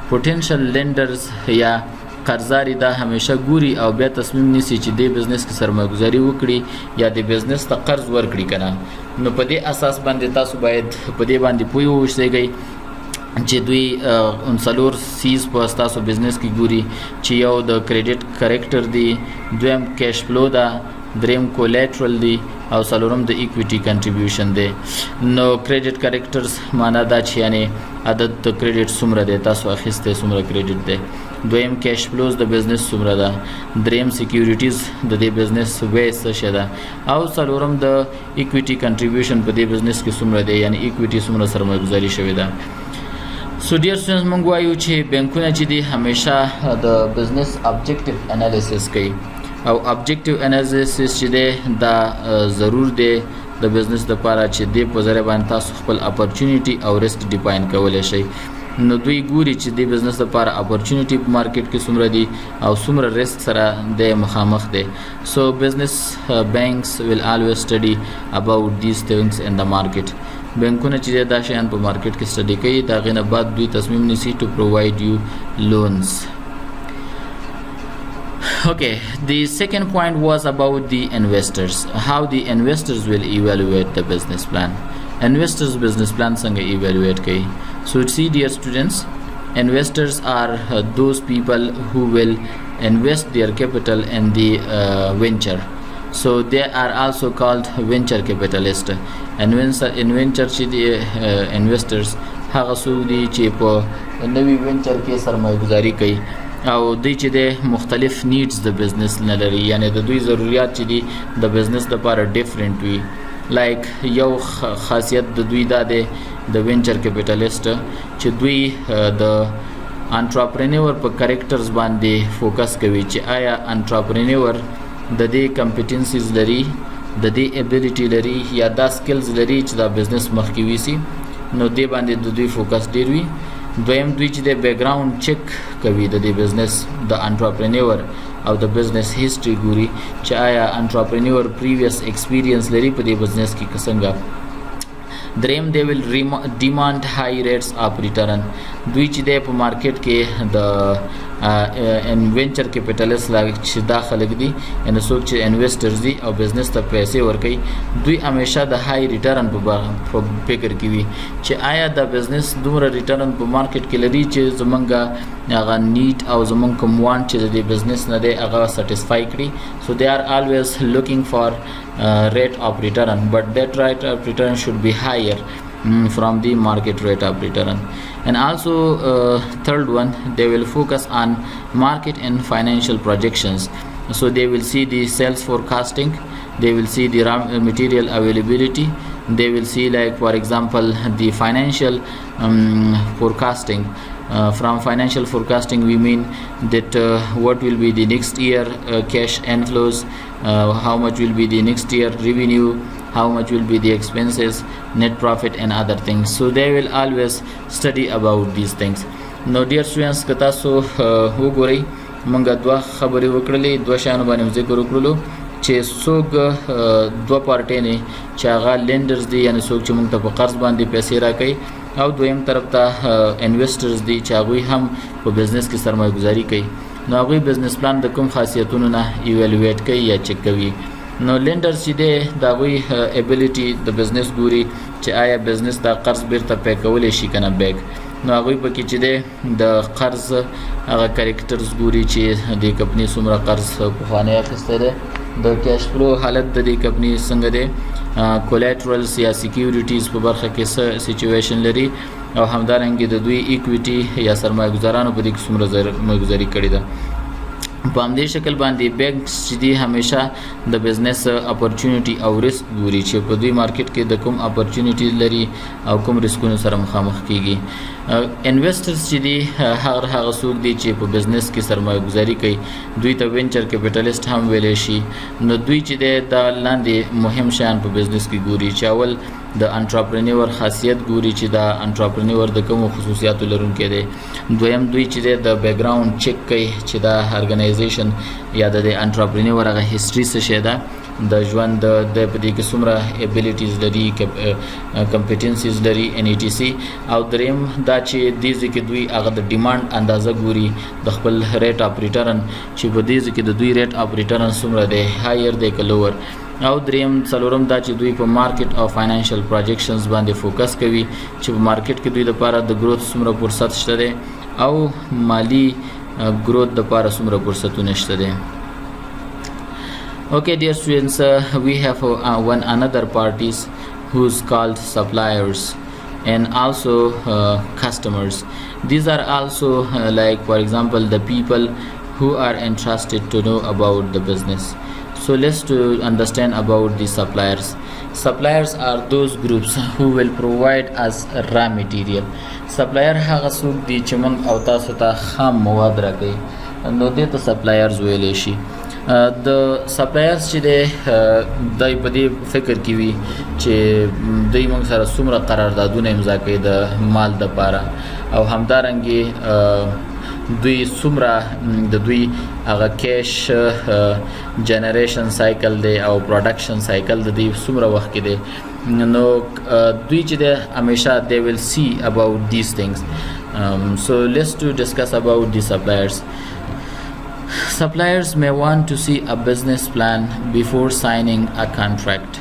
Speaker 1: پوتنشل لینډرز یا قرضداري دا همیشه ګوري او بیا تصمیم نیسي چې د بزنس کې سرمایه گزاري وکړي یا د بزنس ته قرض ورکړي کنه نو په دې اساس باندې تاسو باید په دې باندې پوه اوسئ چې دوی انسلور سیز په تاسو بزنس کې ګوري چې یو د کریډټ کریکټر دی دویم کیش فلو ده دریم کولیټرل دی او څلورم د ایکویټي کنټریبیوشن دی. نو کریډټ کریکټرز معنا دا چې یعنی عدد د کریډټ څومره دی تاسو اخیستی څومره کریډټ دی دویم کیش فلوز د بزنس څومره ده دریم سکیورټیز د دې بزنس وی څه شی ده او څلورم د ایکویټي کنټریبیوشن په دې بزنس کې څومره دی یعنی ایکویټي څومره سرمایه گزاري شوې ده. سو ډیر سټوډنټس موږ وایو چې بینکونه چې دي همیشه د بزنس ابجیکټیو انالیسس کوي او ابجیکټیو انالیسس چې دی دا ضرور دی د بزنس لپاره چې دی په ذریعه باندې تاسو خپل اپورچونیټي او ریسک ډیفاین کولی شئ. نو دوی ګوري چې د بزنس لپاره اپورچونیټي په مارکیټ کې څومره دي او څومره ریسک سره د مخامخ دی. سو بزنس بانکس ویل always study about these things in the market. بینکونه چې دا شیان په مارکیټ کې سټډي کوي دا غینه بعد دوی تصمیم نیسي ټو پرووایډ یو لونز. Okay, the second point was about the investors, how the investors will evaluate the business plan. Investors business plan सँग evaluate kai. So see dear students, investors are those people who will invest their capital in the venture. So they are also called venture capitalist. And in venture چې the investors هغه څوک دي چې په نوي venture کې سرمایه گذاري کوي او دوی چې د مختلف نیډز د بزنس نه لري، یعنی د دوی ضرورت چې دي د بزنس لپاره ډیفرنٹ وي. لایک یو خاصیت د دوی دا دی د وینچر کیپټالیست چې دوی د انټرپرینور په کریکټرز باندې فوکس کوي چې آیا انټرپرینور د دې کمپټنسیز لري، د دې ابیلیټي لري یا دا سکلز لري چې دا بزنس مخکې ویسي، نو دې باندې د دوی فوکس ډیر وي. دویم دوی چې د بیک گراوند چک کوي د دې بزنس د انټرپرینور او د بزنس هیستوري ګوري چې آیا انټرپرینور پریویس ایکسپیرینس لري په دې بزنس کې څنګه. دریم دی ویل ډیمانډ های ریټس اف ریټرن. دوی چې د په مارکیټ کې د ان وینچر کیپټالیست لا چې دا خلک دي ان څوک چې انویسټرز دي او بزنس ته پیسې ورکوي، دوی همیشه د های ریټرن په فکر کې وي چې آیا د بزنس دومره ریټرن په مارکیټ کې لري چې زمونږ هغه نیډ او زمونږ کوم وانټ چې د بزنس نه دی هغه سټیسفای کړي. سو دے آر آلویز لوکینګ فار rate of return, but that rate of return should be higher from the market rate of return. And also third one, they will focus on market and financial projections. So they will see the sales forecasting, they will see the raw material availability, they will see, like for example, the financial forecasting. From financial forecasting we mean that what will be the next year cash inflows, how much will be the next year revenue, how much will be the expenses, net profit and other things. So they will always study about these things. Now dear students, که تاسو وګورئ موږ دوه خبرې وکړلې، دوه شیانو باندې ذکر وکړلو چې څوک دوه پارټۍ نه چې هغه لینډرز دي، یعنی څوک چې موږ ته په قرض باندې پیسې راکوي، او دویم طرف ته انویسټرز دي چې هغوی هم په بزنس کې سرمایه گذاري کوي. نو هغوی بزنس پلان د کوم خاصیتونو نه ایویلویټ کوي یا چک کوي. نو لینډرز چې دی د هغوی ابیلیټي د بزنس ګوري چې آیا بزنس دا قرض بیرته پی کولی شي که نه بیک. نو هغوی پکې چې دی د قرض هغه کریکټرز ګوري چې د کمپنۍ څومره قرض پخوانی اخیستی دی، د کیش فلو حالت د دې کمپنۍ څنګه دی، کولیټرلز یا سیکیوریټیز په برخه کې څه سیچویشن لري، او همدارنګه د دوی ایکویټي یا سرمایه گذارانو په دې کې څومره سرمایه گذاري کړې ده. په همدې شکل باندې بینکس چې دي همیشه د بزنس اپورچونټي او ریسک ګوري چې په دوی مارکیټ کې د کوم اپورچونټي لري او کوم ریسکونو سره مخامخ کیږي. انویسټرز چې دي هغه څوک دي چې په بزنس کې سرمایه گذاري کوي، دوی ته وینچر کیپټالیست هم ویلی شي. نو دوی چې دی د لاندې مهم شیان په بزنس کې ګوري چې اول د انټرپرینور خاصیت ګوري چې دا انټرپرینور د کومو خصوصیاتو لرونکی دی. دویم دوی چې دی د بیک گراوند چک کوي چې دا ارګنایزیشن یا د انټرپرینور هغه هیستوري څه شی ده، د ژوند د په دې کې څومره ابیلیټیز لري، کمپټنسیز لري ان ای ټي سی. او دریم دا چې دې ځکه دوی هغه د ډیمانډ اندازه ګوري د خپل ریټ اف ریټرن چې په دې ځکه د دوی ریټ اف ریټرن څومره دی، هایر دی که لوور. او دریم څلورم دا چې دوی په مارکیټ او فاینانشل پروجیکشنز باندې فوکس کوي چې په مارکیټ کې دوی لپاره د گروث څومره فرصت شته دی او مالی growth د پاره څومره فرصتونه شته دي. Okay dear students, we have one another parties who's called suppliers and also customers. These are also like for example the people who are interested to know about the business. So let's to understand about the suppliers. Suppliers are those groups who will provide us raw material. Supplier هغه څوک دي چې موږ او تاسو ته خام مواد راکوي، نو دې ته سپلایرز ویلی شي. د سپلایرز چې دی دی په دې فکر کې وي چې دوی موږ سره څومره قراردادونه امضا کوي د مال دپاره، او همدارنګې دوی څومره د دوی هغه کیش جنریشن سایکل دی او پروډکشن سایکل د دوی څومره وخت کې دی. نو دوی چې دی همیشه they will see about these things. So let's to discuss about the suppliers. Suppliers may want to see a business plan before signing a contract.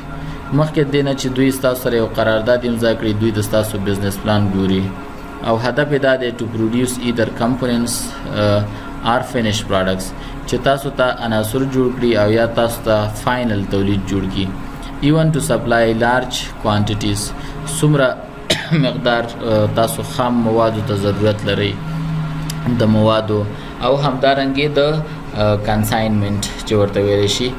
Speaker 1: مخکې دینه چې دوی ستاسو سره یو قرارداد امضا کړي دوی د ستاسو بزنس پلان ګوري او هدف یې دا دی to produce either components or finished products چې تاسو ته عناصر جوړ کړي او یا تاسو ته فائنل تولید جوړ کړي even to supply large quantities څومره مقدار تاسو خام موادو ته ضرورت لرئ د موادو او همدارنګه د کنساینمنت چې ورته ویل شي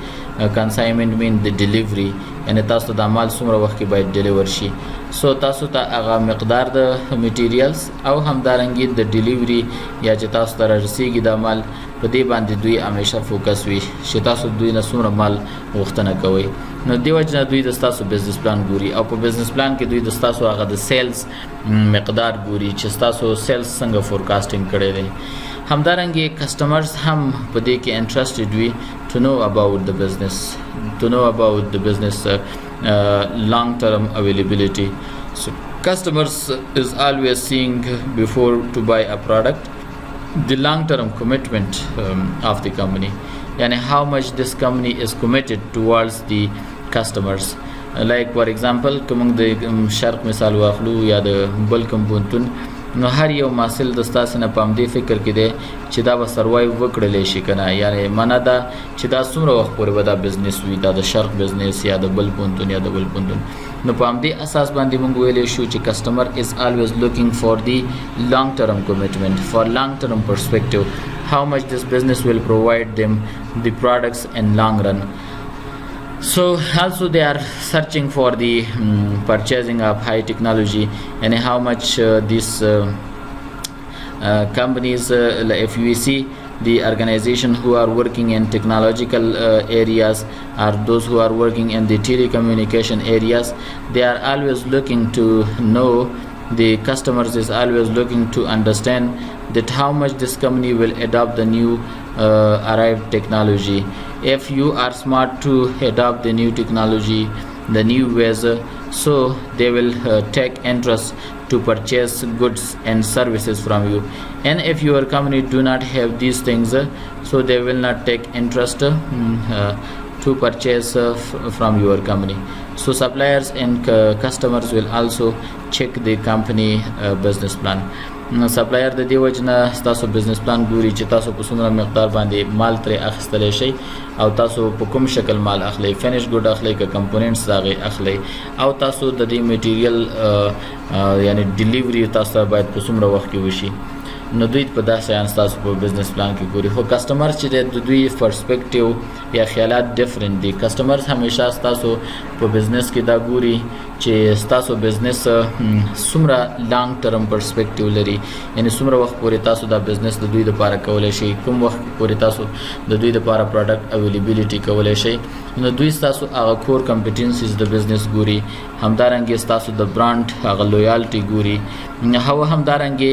Speaker 1: کنساینمنت مین د ډیلیوري یعنی تاسو د مال څومره وخت کې باید ډیلیور شي سو تاسو ته هغه مقدار د میټیریلز او همدارنګه د ډیلیوري یا چې تاسو ته رسیدي د مال په دې باندې دوی همیشه فوکس وي چې تاسو دوی نه څومره مال غوښتنه کوي نو دیو جنا دوی د تاسو بزنس پلان ګوري او په بزنس پلان کې دوی د تاسو هغه د سیلز مقدار ګوري چې تاسو سیلز څنګه فورکاسټینګ کړی دی همدارنګه کسٹمرز هم په دې کې انټرسټډ وي to know about the business long term availability. So customers is always seeing before to buy a product the long term commitment of the company and how much this company is committed towards the customers. Like for example کوم د شرق مثال واخلو یا د بل کمپونتون نو هر یو محصول د ستاسو نه پام دی فکر کې دی چې دا به سروایو وکړلی شي کنه یعنی معنا دا چې دا څومره وخت پورې به دا بزنس وي دا د شرق بزنس یا د بل پونتون یا د بل پونتون نو په همدې اساس باندې موږ ویلی شو چې کسټمر از always looking for the long term commitment for long term perspective how much this business will provide them the products in long run. So also they are searching for the purchasing of high technology and how much these companies if we see the organization who are working in technological areas or those who are working in the telecommunication areas they are always looking to know the customers is always looking to understand that how much this company will adopt the new arrived technology. If you are smart to adopt the new technology the new ways so they will take interest to purchase goods and services from you and if your company do not have these things so they will not take interest to purchase from your company. So suppliers and customers will also check the company business plan. سپلایر د دې وجه نه تاسو بزنس پلان ګوري چې تاسو په څومره مقدار باندې مال ترې اخیستلی شئ او تاسو په کوم شکل مال اخلئ فینش ګوډ اخلئ که کمپوننټس د هغې اخلئ او تاسو د دې میټیریل یعنی ډیلیوري تاسو ته باید په څومره وخت کې وشي نو دوی په دا شیان تاسو په بزنس پلان کې ګوري خو کسټمر چې دی د دوی پرسپیکټیو یا خیالات ډفرنٹ دي کسټمرز همیشه تاسو په بزنس کې دا ګوري چې تاسو بزنس څومره لانګ ټرم پرسپیکټیو لري یعنی څومره وخت پورې تاسو دا بزنس د دوی لپاره کولی شئ کوم وخت پورې تاسو د دوی لپاره پروډکټ اویلیبیلیټي کولی شئ نو دوی تاسو هغه کور کمپټنسیز د بزنس ګوري همدارنګه تاسو د برانډ هغه لویالټي ګوري همدارنګه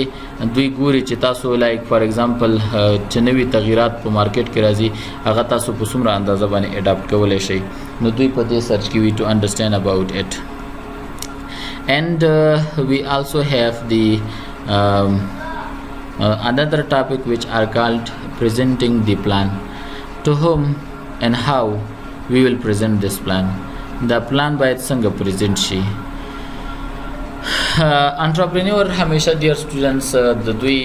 Speaker 1: دوی ګوري چې تاسو لایک فار ایگزامپل چې نوي تغیرات په مارکیټ کې راځي هغه تاسو په څومره اندازه باندې اډاپټ کولی شئ نو دوی په دې سرچ کې وي ټو انډرسټینډ اباوټ اټ and we also have the another topic which are called presenting the plan to whom and how we will present this plan the plan by څنګه present شي entrepreneur همیشه dear students د دوی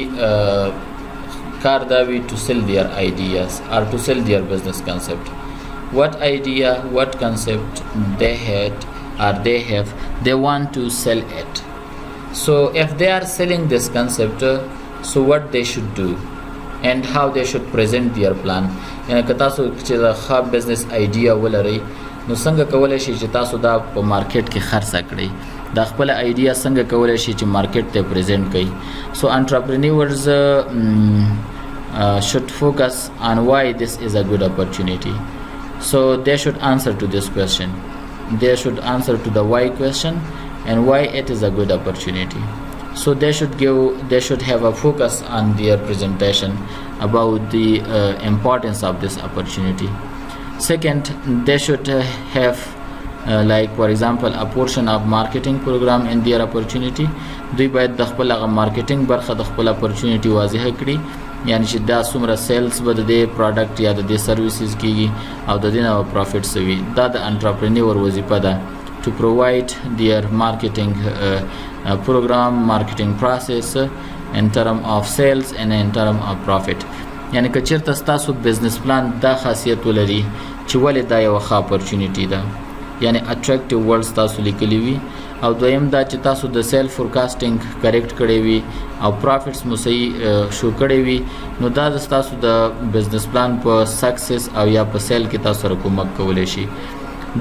Speaker 1: کار دا وي to sell their ideas or to sell their business concept what idea what concept they had or they have they want to sell it so if they are selling this concept so what they should do and how they should present their plan یعنی که تاسو چې د ښه بزنس آیډیا ولرئ نو څنګه کولی شئ چې تاسو دا په مارکیټ کې خرڅه کړئ دا خپله آیډیا څنګه کولی شئ چې مارکیټ ته پریزنټ کړئ so entrepreneurs should focus on why this is a good opportunity so they should answer to this question they should answer to the why question and why it is a good opportunity so they should have a focus on their presentation about the importance of this opportunity second they should have like for example a portion of marketing program in their opportunity دوی باید د خپل هغه مارکیټینګ برخه د خپل اپورچونټي واضح کړي یعنی چې دا څومره سیلز به د دې پروډکټ یا د دې سرویسز کیږي او د دې نه پروفیټ سوي. دا د انټرپرینور وظیفه ده to provide their marketing program, marketing process in term of sales and in term of profit. یعنی که چیرته ستاسو بزنس پلان دا خاصیت ولري چې ولې دا یو ښه اپورچونیټي ده، یعنی اټریکټیو ورډز تاسو لیکلی وي، او دویم دا چې تاسو د سیل فورکاسټینګ کریکټ کړی وي او پروفټس مو صحیح شو کړی وي، نو دا د تاسو د بزنس پلان په سکسس او یا په سیل کې تاسو سره کومک کولی شي.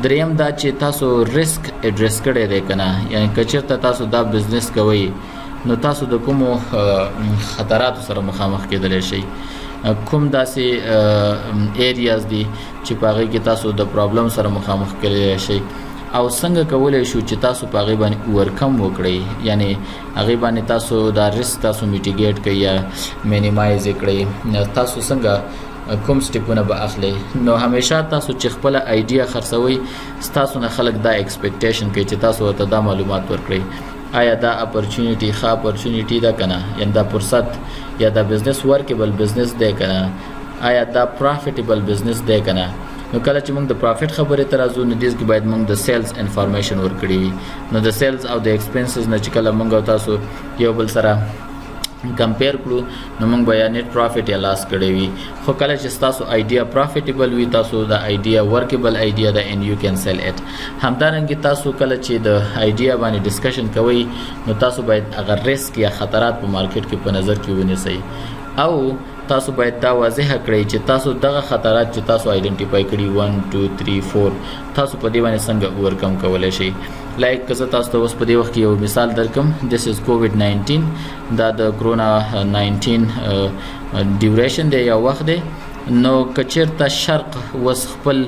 Speaker 1: دریم دا چې تاسو ریسک اډریس کړی دی که نه، یعنی که چیرته تاسو دا بزنس کوئ نو تاسو د کومو خطراتو سره مخامخ کېدلی شئ، کوم داسې ایریاز دي چې په هغې کې تاسو د پرابلم سره مخامخ کېدلی شئ، او څنګه کولی شو چې تاسو په هغې باندې اوورکم وکړئ، یعنی هغې باندې تاسو دا ریسک تاسو میټیګیټ کړئ یا مینیمایز یې کړئ، تاسو څنګه کوم سټیپونه به اخلئ. نو همیشه تاسو چې خپله آیډیا خرڅوئ ستاسو نه خلک دا ایکسپیکټیشن کوي چې تاسو ورته دا معلومات ورکړئ، آیا دا اپورچونیټي ښه اپورچونیټي ده که نه، یعنی دا فرصت یا دا بزنس ورکیبل بزنس دی که نه، آیا دا پرافیټیبل بزنس دی که نه. نو کله چې موږ د پرافیټ خبرې ته راځو نو دې کې باید موږ د سیلز انفارمیشن ورکړي وي. نو د سیلز او د ایکسپنسز نه چې کله موږ او تاسو یو بل سره کمپیر کړو نو موږ به یا نیټ پرافیټ یا لاس کړی وي. خو کله چې ستاسو آیډیا پرافیټیبل وي، تاسو د آیډیا ورکیبل آیډیا ده ان یو کین سیل اټ. همدارنګه تاسو کله چې د آیډیا باندې ډسکشن کوئ نو تاسو باید هغه ریسک یا خطرات په مارکیټ کې په نظر کې ونیسئ، او تاسو باید دا واضح کړئ چې تاسو دغه خطرات چې تاسو آیډنټیفای کړي 1 2 3 4 تاسو په دې باندې څنګه اوورکم کولی شئ. لایک که زه تاسو ته اوس په دې وخت کې یو مثال درکم، دس از کووډ-19، دا د کرونا 19 ډیوریشن دی یا وخت دی. نو که چېرته شرق اوس خپل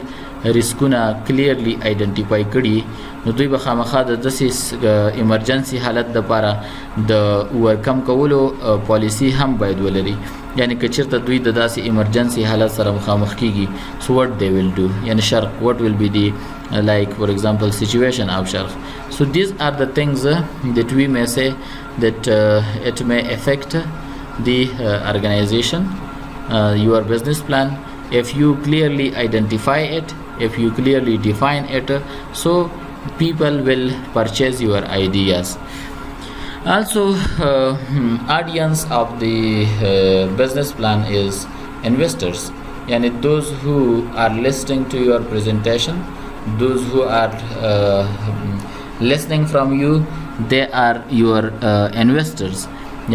Speaker 1: ریسکونه کلیرلی آیډنټیفای کړي نو دوی به خامخا د داسې ایمرجنسي حالت دپاره د اوورکم کولو پالیسي هم باید ولري. یعنی که چېرته دوی د داسې ایمرجنسي حالت سره مخامخ کیږي so what they will do، یعنی شرق what will be the like for example situation of شرق. So these are the things that we may say that it may affect the organization, your business plan. If you clearly identify it, if you clearly define it, so people will purchase your ideas. Also, audience of the business plan is investors, and those who are listening to your presentation, those who are listening from you, they are your investors.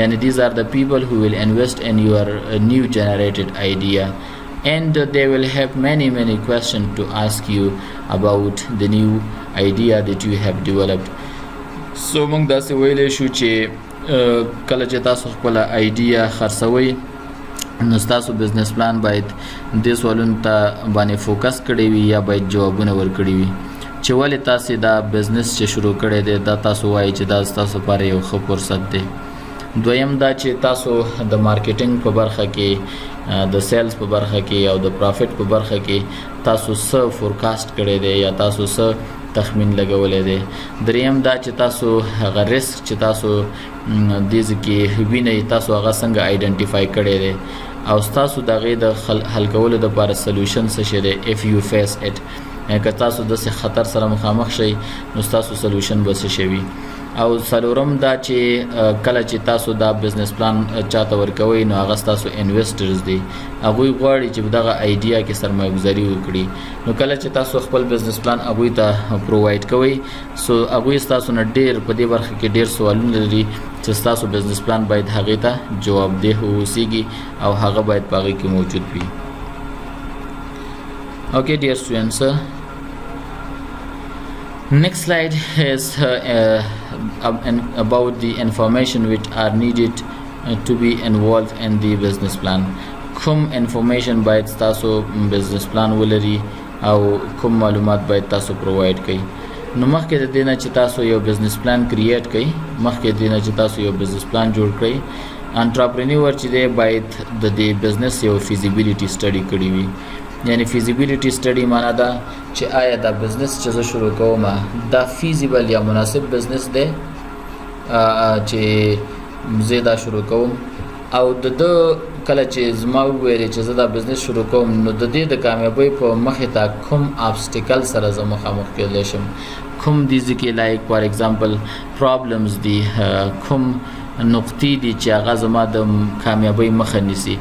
Speaker 1: And these are the people who will invest in your new generated idea, and they will have many questions to ask you about the new idea that you have developed. So موږ داسې ویلی شو چې کله چې تاسو خپله آیډیا خرڅوئ نو ستاسو بزنس پلان باید دې سوالونو ته باندې فوکس کړی وي یا باید جوابونه ورکړي وي چې ولې تاسې دا بزنس چې شروع کړی دی دا تاسو وایي چې دا ستاسو لپاره یو ښه فرصت دی. دویم دا چې تاسو د مارکیټینګ په برخه کې، د سیلز په برخه کې او د پرافیټ په برخه کې تاسو څه فورکاسټ کړی دی یا تاسو څه تخمین لګولی دی. دریم دا چې تاسو هغه ریسک چې تاسو دې کې وینئ تاسو هغه څنګه آیډنټیفای کړی دی او ستاسو د هغې د حل کولو دپاره سلوشن څه شی دی. اف یو فیس اټ، که تاسو داسې خطر سره مخامخ شئ نو ستاسو سلوشن به څه شی وي. او څلورم دا چې کله چې تاسو دا بزنس پلان چاته ورکوئ نو هغه ستاسو انویسټرز دي، هغوی غواړي چې دغه آیډیا کې سرمایه ګذاري وکړي. نو کله چې تاسو خپل بزنس پلان هغوی ته پرووایډ کوئ سو هغوی ستاسو نه ډېر په دې برخه کې ډېر سوالونه لري چې ستاسو بزنس پلان باید هغې ته جوابدeh واوسیږي او هغه باید په هغې کې موجود وي. Okay dear students, next slide is about the information which are needed to be involved in the business plan. کوم انفارمیشن باید تاسو بزنس پلان ولري او کوم معلومات باید تاسو پرووایډ کړئ. نو مخکې د دې نه چې تاسو یو بزنس پلان کریټ کړئ، مخکې د دې نه چې تاسو یو بزنس پلان جوړ کړئ، انټرپرینور چې دی باید د دې بزنس یو فیزیبیلیټي سټډي کړې وي. یعنی فیزیبیلیټي سټډي معنا ده چې آیا دا بزنس چې زه شروع کوم دا فیزیبل یا مناسب بزنس دی چې زه دا شروع کوم او د کله چې زما ویلې چې زه دا بزنس شروع کوم نو د دې د کامیابی په مخې ته کوم obstacle سره زه مخامخ کېدلی شم کوم دي ځکه لایک فار ایگزامپل پرابلمز دي کوم نقطې دي چې هغه زما د کامیابی مخه نیسي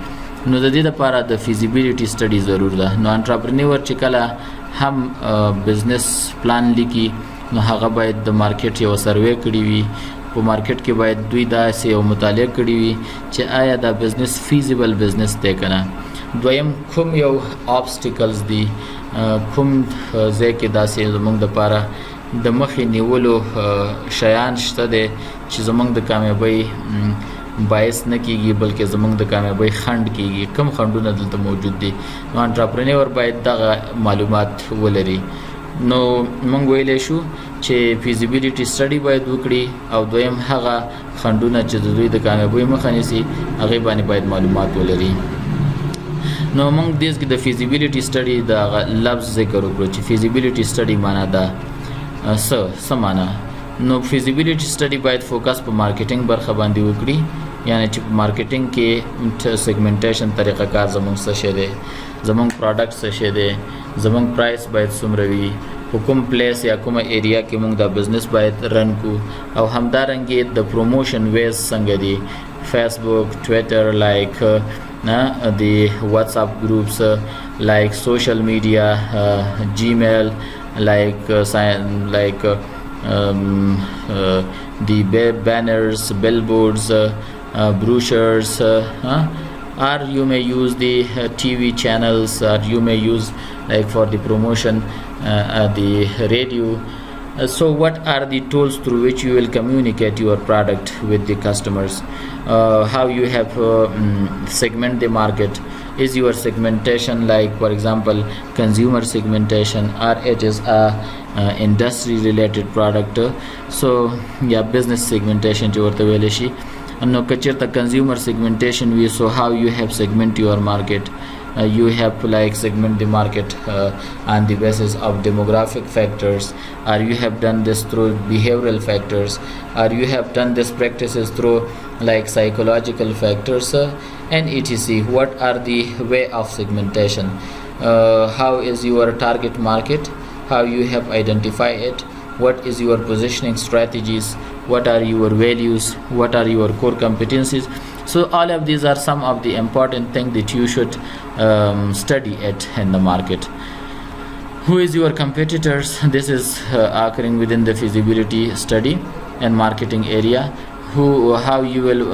Speaker 1: نو د دې لپاره د فیزیبিলিټي سټډي ضرور ده نو انټرپرینور چې کله هم بزنس پلان لیکي نو هغه باید د مارکیټ یو سروې کړی وي په مارکیټ کې باید دوی داسې یو مطالعه کړی وي چې آیا دا بزنس فیزیبل بزنس دی که نه دویم کوم یو obstacles دي کوم ځای کې داسې زموږ دپاره د مخې نیولو شیان شته دی چې زموږ د کامیابۍ باعث نه کیږي بلکې زموږ د کامیابۍ خنډ کیږي کم خنډونه دلته موجود دي نو انټرپرینور باید دغه معلومات ولري نو موږ ویلی شو چې فیزیبিলিټي سټډي باید وکړي او دویم هغه خنډونه چې د دوی د کامیابۍ مخه نیسي هغې باندې باید معلومات ولري نو موږ دې کې د فیزیبিলিټي سټډي د لفظ ذکر وکړو چې فیزیبিলিټي سټډي معنا ده څه معنا نو فیزیبিলিټي سټډي باید فوکس په مارکیټینګ برخه باندې وکړي یعنی چې په مارکیټینګ کې سیګمنټیشن طریقه کار زموږ څه شی دی زموږ پروډکټ څه شی دی زموږ پرایس باید څومره وي په کوم پلیس یا کومه ایریا کې موږ دا بزنس باید رن کو او همدارنګې د پروموشن ویز څنګه دي فیسبوک ټویټر لایک the WhatsApp groups like social media Gmail like the banners billboards brochures or you may use the TV channels or you may use like for the promotion the radio so what are the tools through which you will communicate your product with the customers how you have segment the market is your segmentation like for example consumer segmentation or it is a industry related product so yeah business segmentation چې ورته ویل شي نو که چېرته consumer segmentation وي so how you have segment your market you have to like segment the market on the basis of demographic factors or you have done this through behavioral factors or you have done this practices through like psychological factors and etc what are the way of segmentation how is your target market how you have identified it what is your positioning strategies what are your values what are your core competencies so all of these are some of the important things that you should study it in the market who is your competitors this is occurring within the feasibility study and marketing area how you will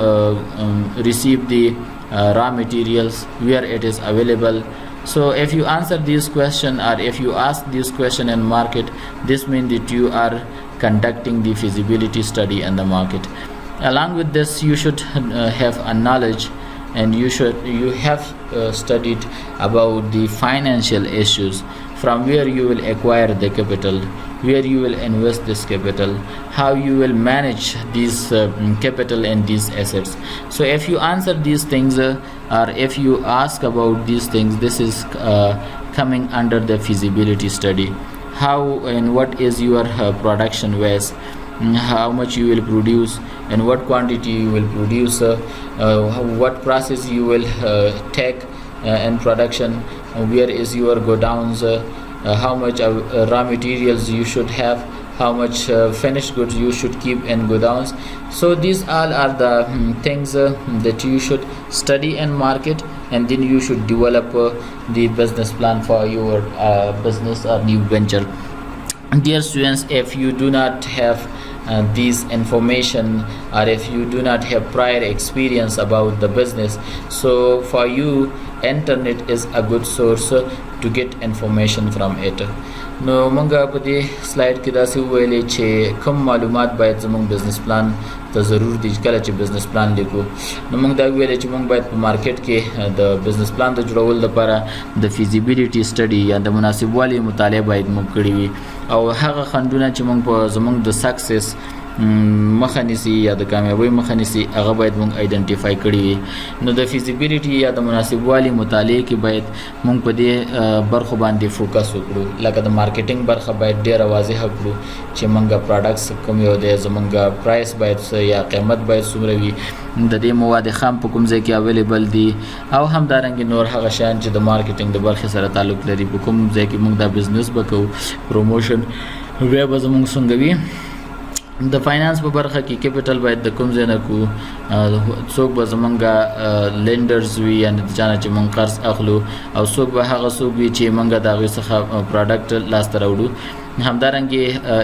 Speaker 1: receive the raw materials where it is available so if you answer this question or if you ask this question in market this means that you are conducting the feasibility study in the market along with this you should have a knowledge and you have studied about the financial issues from where you will acquire the capital where you will invest this capital how you will manage this capital and these assets so if you answer these things or if you ask about these things this is coming under the feasibility study how and what is your production waste how much you will produce and what quantity you will produce what process you will take in production where is your godowns how much raw materials you should have how much finished goods you should keep in godowns so these all are the things that you should study and market and then you should develop the business plan for your business or new venture dear students if you do not have this information or if you do not have prior experience about the business so for you internet is a good source to get information from it نو مونږ په دې سلاید کې داسې وویلې چې کوم معلومات باید زموږ بزنس پلان ته ضرور دي کله چې بزنس پلان لیکو نو مونږ دا ویلې چې مونږ باید په مارکیټ کې د بزنس پلان د جوړولو لپاره د فیزیبিলিټي سټډي یا د مناسب والي مطالعه باید موږ کړی وي او هغه خنډونه چې مونږ په زموږ د سکسس مخنیسی یا د کامیابی مخنیسی هغه باید مونږ آیډنټیفای کړی وي. نو د فیزیبিলিټي یا د مناسب والی مطالعه کې باید مونږ په دې برخو باندې فوکس وکړو. لکه د مارکیټینګ برخه باید ډیره واضح کړو چې مونږه پروډکټس کوم یو دی, زمونږه پرایس باید یا قیمت باید څومره وي, د دې مواد خام په کوم ځای کې اویلیبل دي, او همدارنګه نور هغه شیان چې د مارکیټینګ د برخې سره تعلق لري په کوم ځای کې مونږ دا بزنس وکړو, پروموشن بیا به زمونږ څنګه وي. د فاینانس په برخه کې کیپټل باید د کوم ځای نه کو, څوک به زمونږه لینډرز وي یعنی د چانه چې مونږ قرض اخلو, او څوک به هغه څوک وي چې مونږه د هغې څخه پروډکټ لاسته راوړو. همدارنګه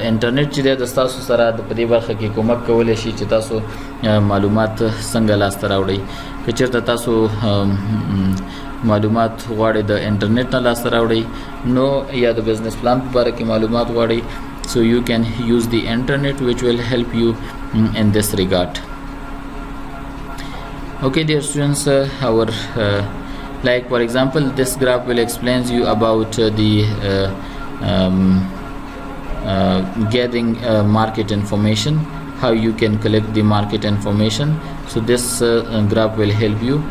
Speaker 1: انټرنیټ چې د تاسو سره د په دې برخه کې کومک کولی شي چې تاسو معلومات څنګه لاسته راوړئ. که چېرته تاسو معلومات غواړئ د انټرنیټ نه لاسته راوړئ نو یا د بزنس پلان په باره کې معلومات غواړئ, so you can use the internet which will help you in this regard. Okay dear students, our like for example this graph will explains you about the getting market information, how you can collect the market information. So this graph will help you.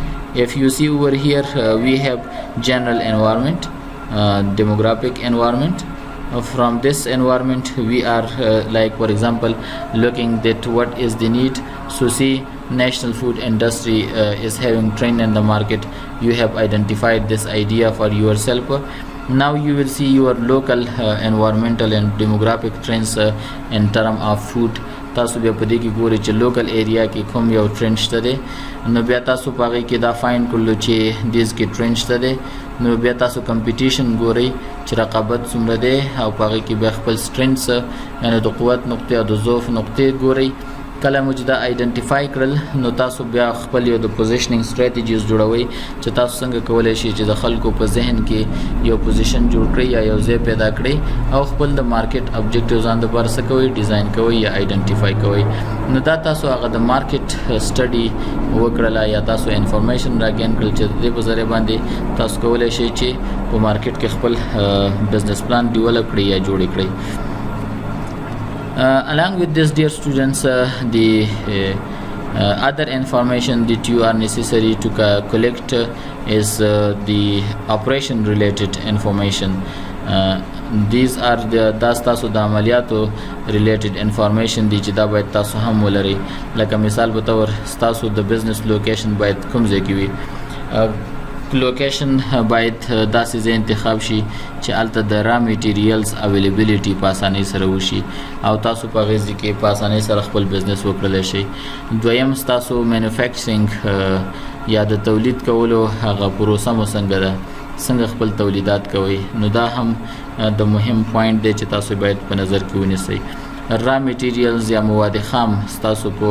Speaker 1: If you see over here we have general environment, demographic environment. From this environment we are like for example looking at what is the need. So see, national food industry is having trend in the market. You have identified this idea for yourself. Now you will see your local environmental and demographic trends in term of food. تاسو بیا په دې کې ګورئ چې لوکل ایریا کې کوم یو ټرند شته دی, نو بیا تاسو په هغې کې دا فاین کړلو چې دیز کې ټرند شته دی, نو بیا تاسو کمپیټیشن ګورئ چې رقابت څومره دی, او په هغې کې بیا خپل سټرینټس یعنې د قوت نقطې او د ضعف نقطې ګورئ. کله مو چې دا آیډنټیفای کړل نو تاسو بیا خپل یو د پوزیشنینګ سټریټیجیز جوړوئ چې تاسو څنګه کولی شئ چې د خلکو په ذهن کې یو پوزیشن جوړ کړئ یا یو ځای پیدا کړئ, او خپل د مارکیټ ابجیکټیوز ځان دپاره څه کوئ, ډیزاین کوئ یا آیډنټیفای کوئ. نو دا تاسو هغه د مارکیټ سټډي وکړله یا تاسو انفارمیشن راګین کړل چې د دې په ذریعه باندې تاسو کولی شئ چې په مارکیټ کې خپل بزنس پلان ډیولپ کړئ یا جوړ کړئ. Along with this dear students, the other information that you are necessary to collect is the operation related information. These are the تاسو د عملیاتو related information دي چې دا باید تاسو هم ولرئ. لکه مثال په تور تاسو د بزنس لوکیشن باید کوم ځای کې وي. لوکیشن باید داسې ځای انتخاب شي چې هلته د را میټیریلز اویلیبیلیټي په اسانۍ سره وشي او تاسو په هغې ځای کې په اسانۍ سره خپل بزنس وکړلی شئ. دویم ستاسو مینوفیکچرینګ یا د تولید کولو هغه پروسه مو څنګه ده, څنګه خپل تولیدات کوئ, نو دا هم د مهم پوینټ دی چې تاسو باید په نظر کې ونیسئ. را میټیریلز یا مواد خام ستاسو په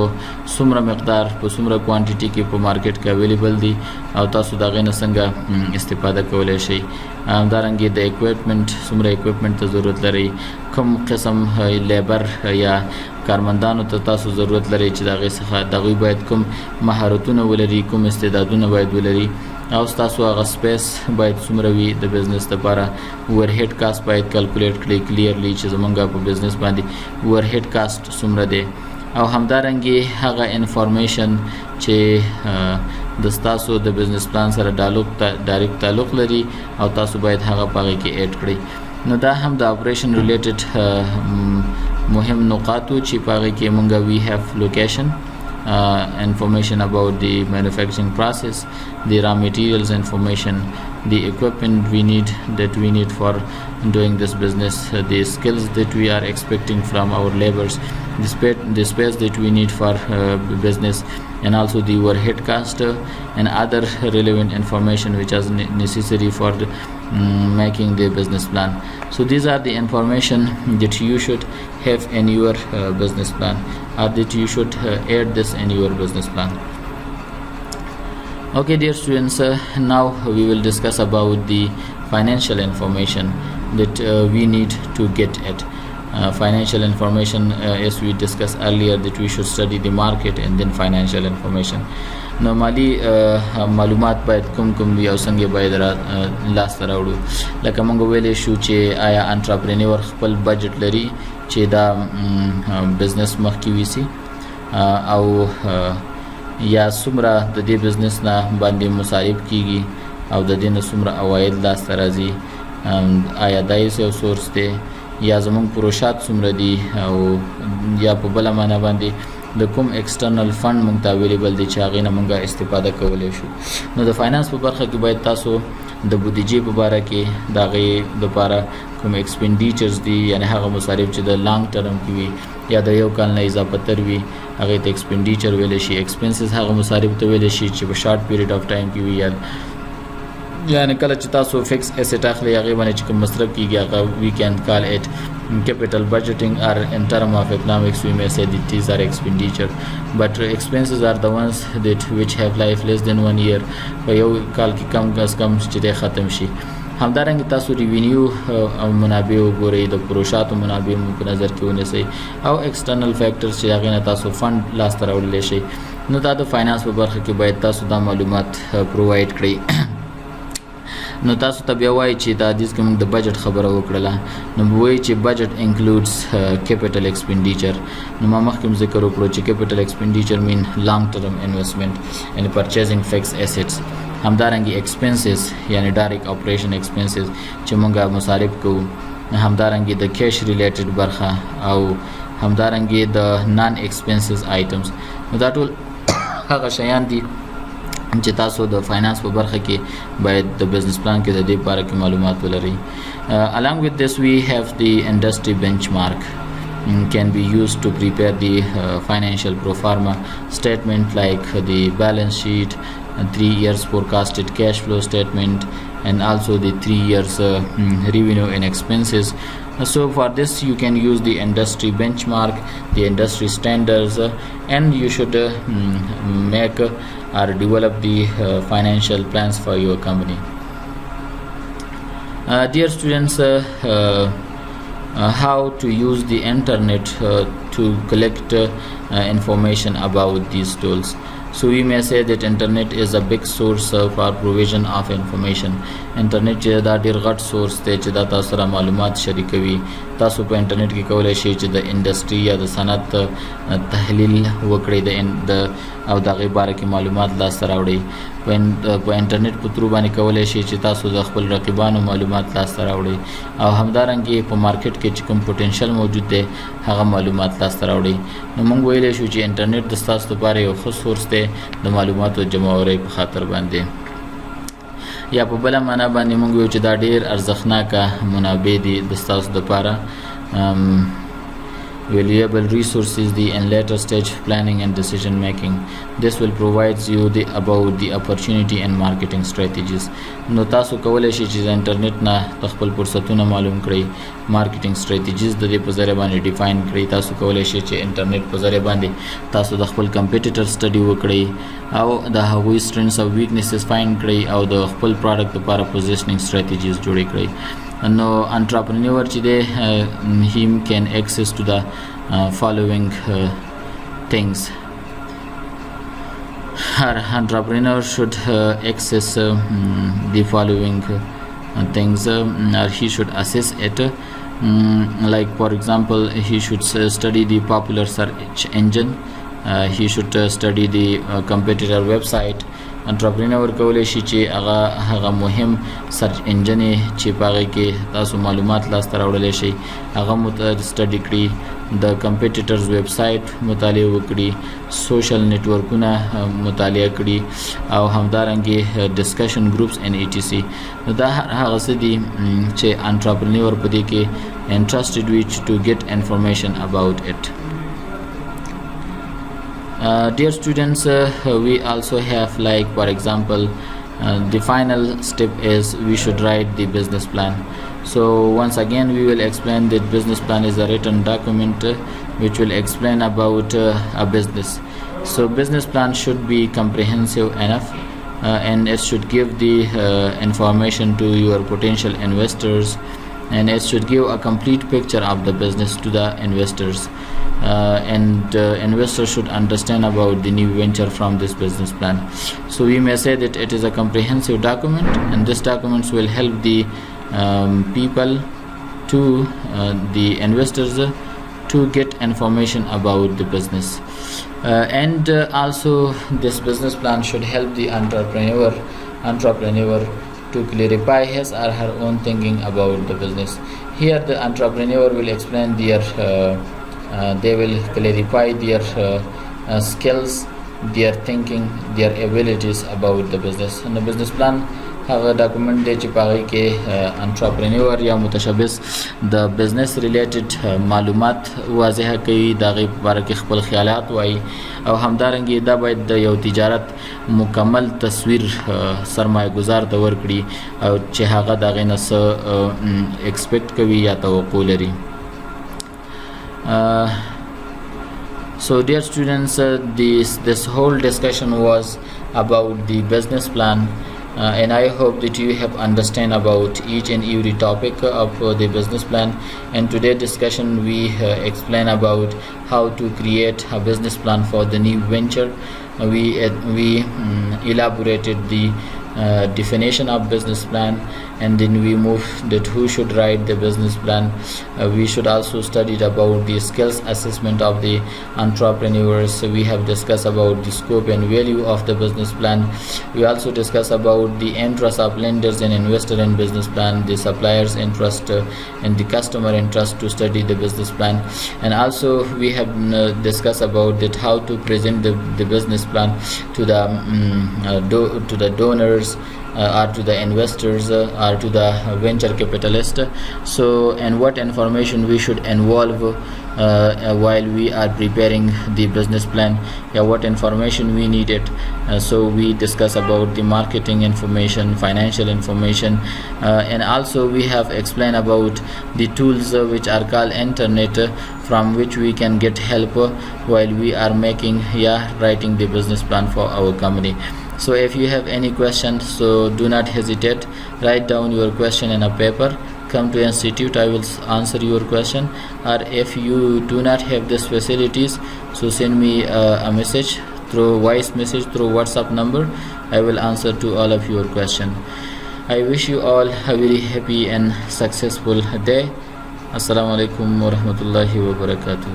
Speaker 1: څومره مقدار په څومره کوانټیټي کې په مارکیټ کې اویلیبل دي او تاسو د هغې نه څنګه استفاده کولی شئ. همدارنګې د اکویپمنټ څومره اکویپمنټ ته ضرورت لرئ, کوم قسم لیبر یا کارمندانو ته تاسو ضرورت لرئ چې د هغې څخه د هغوی باید کوم مهارتونه ولري, کوم استعدادونه باید ولري, او ستاسو هغه سپیس باید څومره وي د بزنس لپاره. اوورهیډ کاسټ باید کلکولیټ کړئ کلیرلی چې زمونږ په بزنس باندې اوورهیډ کاسټ څومره دی, او همدارنګې هغه انفارمیشن چې د ستاسو د بزنس پلان سره ډایرکټ تعلق لري او تاسو باید هغه په هغې کې ایډ کړئ. نو دا هم د اپریشن ریلیټډ مهم نقاطو چې په هغې کې مونږ وی هیف لوکیشن, information about the manufacturing process, the raw materials information, the equipment we need for doing this business, the skills that we are expecting from our laborers, the space that we need for business, and also the overhead cost and other relevant information which is necessary for making the business plan. So these are the information that you should have in your business plan, or that you should add this in your business plan. Okay dear students, now we will discuss about the financial information that we need to get at. Financial information, as we discussed earlier, that we should study the market and then financial information. نو مالی معلومات باید کوم وي او څنګه باید لاس ته راوړو. لکه موږ ویلې شو چې آیا انټرپرینور خپل بجټ لري چې دا بزنس مخکې ویسي او یا څومره د دې بزنس نه باندې مصارف کیږي او د دې نه څومره عواید لاس ته راځي، آیا دا یو سورس دی یا زموږ پروشات څومره دي او یا په بله معنا باندې د کوم ایکسټرنل فند موږ ته اویلیبل دی چې هغې نه موږ استفاده کولی شو. نو د فاینانس په برخه کې باید تاسو د بودیجې په باره کې د هغې دپاره کوم ایکسپینډیچرز دي، یعنې هغه مصارف چې د لانګ ټرم کې وي یا د یو کال نه اضافه تر وي هغې ته ایکسپینډیچر ویلی شي. ایکسپنسز هغه مصارف ته ویلی شي چې په شارټ پیریډ آف ټایم کې وي، یعنې کله چې تاسو فکس ایسټ اخلئ هغې باندې چې کوم مصرف کېږي هغه وی کین کال اټ capital budgeting, or in term of economics we may say that these are expenditure, but expenses are the ones that which have life less than 1 year په یو کال کې کم از کم چې دی ختم شي. همدارنګه تاسو ریوینیو او منابع وګورئ، د پروشاتو منابع مو په نظر کې ونیسئ او ایکسټرنل فیکټرز چې هغې نه تاسو فند لاسته راوړلی شئ. نو دا د فاینانس په برخه کې باید تاسو دا معلومات پرووایډ کړئ. نو تاسو ته بیا وایي چې د حدیث کې موږ د بجټ خبره وکړله، نو وایي چې بجټ انکلوډز کیپیټل ایکسپینډیچر. نو ما مخکې ذکر وکړو چې کیپیټل ایکسپینډیچر مین لانګ ټرم انویسټمنټ یعنې پرچیزنګ فکس ایسټس. همدارنګه ایکسپنسز یعنې ډایرکټ اپریشن ایکسپنسز چې موږ مصارف کوو، همدارنګه د کیش ریلیټډ برخه او همدارنګه د نان ایکسپنسز آیټمز. نو دا ټول هغه شیان دي چې تاسو د فاینانس په برخه کې باید د بزنس پلان کې د دې باره کې معلومات ولرئ. along with this we have the industry benchmark can be used to prepare the financial pro forma statement like the balance sheet, 3 years forecasted cash flow statement, and also the 3 years revenue and expenses. So for this you can use the industry benchmark, the industry standards, and you should make or develop the financial plans for your company. Dear students, how to use the internet to collect information about these tools. So we may say that internet is a big source for provision of information. internet چې دا ډیر غټ سورس دی چې دا تاسو سره معلومات شریکوي. تاسو په انټرنیټ کې کولی شئ چې د انډسټري یا د صنعت تحلیل وکړئ د او د هغې باره کې معلومات لاسته راوړئ. په انټرنیټ په ترو باندې کولی شئ چې تاسو د خپل رقیبانو معلومات لاسته راوړئ او همدارنګه په مارکیټ کې چې کوم پوټنشل موجود دی هغه معلومات لاسته راوړئ. نو موږ ویلی شو چې انټرنیټ د ستاسو لپاره یو ښه سورس دی د معلوماتو جمعورۍ په خاطر باندې. یا په بله معنا باندې موږ ویو چې دا ډېر ارزښتناکه منابع دي د ستاسو دپاره. valuable resources in later stage planning and decision making. This will provide you about the opportunity and marketing strategies. نو تاسو کولی شئ چې د انټرنیټ نه د خپل فرصتونه معلوم کړئ، مارکیټینګ سټریټیجیز د دې په ذریعه باندې ډیفاین کړئ. تاسو کولی شئ چې انټرنیټ په ذریعه باندې تاسو د خپل کمپیټیټر سټډي وکړئ او د هغوی strengths او weaknesses فایند کړئ او د خپل پروډکټ لپاره پوزیشنینګ سټریټیجیز جوړې کړئ. نو انټرپرینور چې دی him can access to the following things. Our entrepreneur should access the following things, or he should assess it. Like for example, he should study the popular search engine, he should study the competitor website. انټرپرینور کولی شي چې هغه مهم سرچ انجن چې په هغې کې تاسو معلومات لاسته راوړلی شئ هغه سټډي کړي، د کمپیټیټرز ویب سایټ مطالعه وکړي، سوشل نیټورکونه مطالعه کړي او همدارنګې ډسکشن گروپس ان ایټیسی. نو دا هغه څه دي چې انټرپرینور په دې کې انټرسټډ وي ټو ګیټ انفارمیشن اباؤٹ اټ. Dear students, we also have, like for example, the final step is we should write the business plan. So once again we will explain that business plan is a written document which will explain about a business. So business plan should be comprehensive enough and it should give the information to your potential investors and it should give a complete picture of the business to the investors, and investors should understand about the new venture from this business plan. So we may say that it is a comprehensive document, and this documents will help the people to the investors to get information about the business, and also this business plan should help the entrepreneur to clarify his or her own thinking about the business. Here the entrepreneur will explain their they will clarify their skills, their thinking, their abilities about the business. And the business plan هغه ډاکومنټ دی چې په هغې کې انټرپرینور یا متشبث د بزنس ریلیټډ معلومات واضحه کوي، د هغې په باره کې خپل خیالات وایي، او همدارنګه دا باید د یو تجارت مکمل تصویر سرمایه گزار ته ورکړي او چې هغه د هغې نه څه ایکسپیکټ کوي یا توقع لري. So dear students, this whole discussion was about the business plan, and I hope that you have understand about each and every topic of the business plan. And today's discussion we explain about how to create a business plan for the new venture. We elaborated the definition of business plan, and then we move that who should write the business plan. We should also study about the skills assessment of the entrepreneurs. We have discussed about the scope and value of the business plan. We also discuss about the interest of lenders and investor in business plan, the suppliers interest and the customer interest to study the business plan. And also we have discussed about that how to present the business plan to the donors, or to the investors, or to the venture capitalist. So, and what information we should involve while we are preparing the business plan, what information we needed. So we discuss about the marketing information, financial information, and also we have explained about the tools which are called internet, from which we can get help while we are making writing the business plan for our company. So if you have any questions, so do not hesitate, write down your question in a paper, come to institute, I will answer your question. Or if you do not have these facilities, so send me a message through voice message through WhatsApp number. I will answer to all of your question. I wish you all a very happy and successful day. Assalamu alaikum wa rahmatullahi wa barakatuh.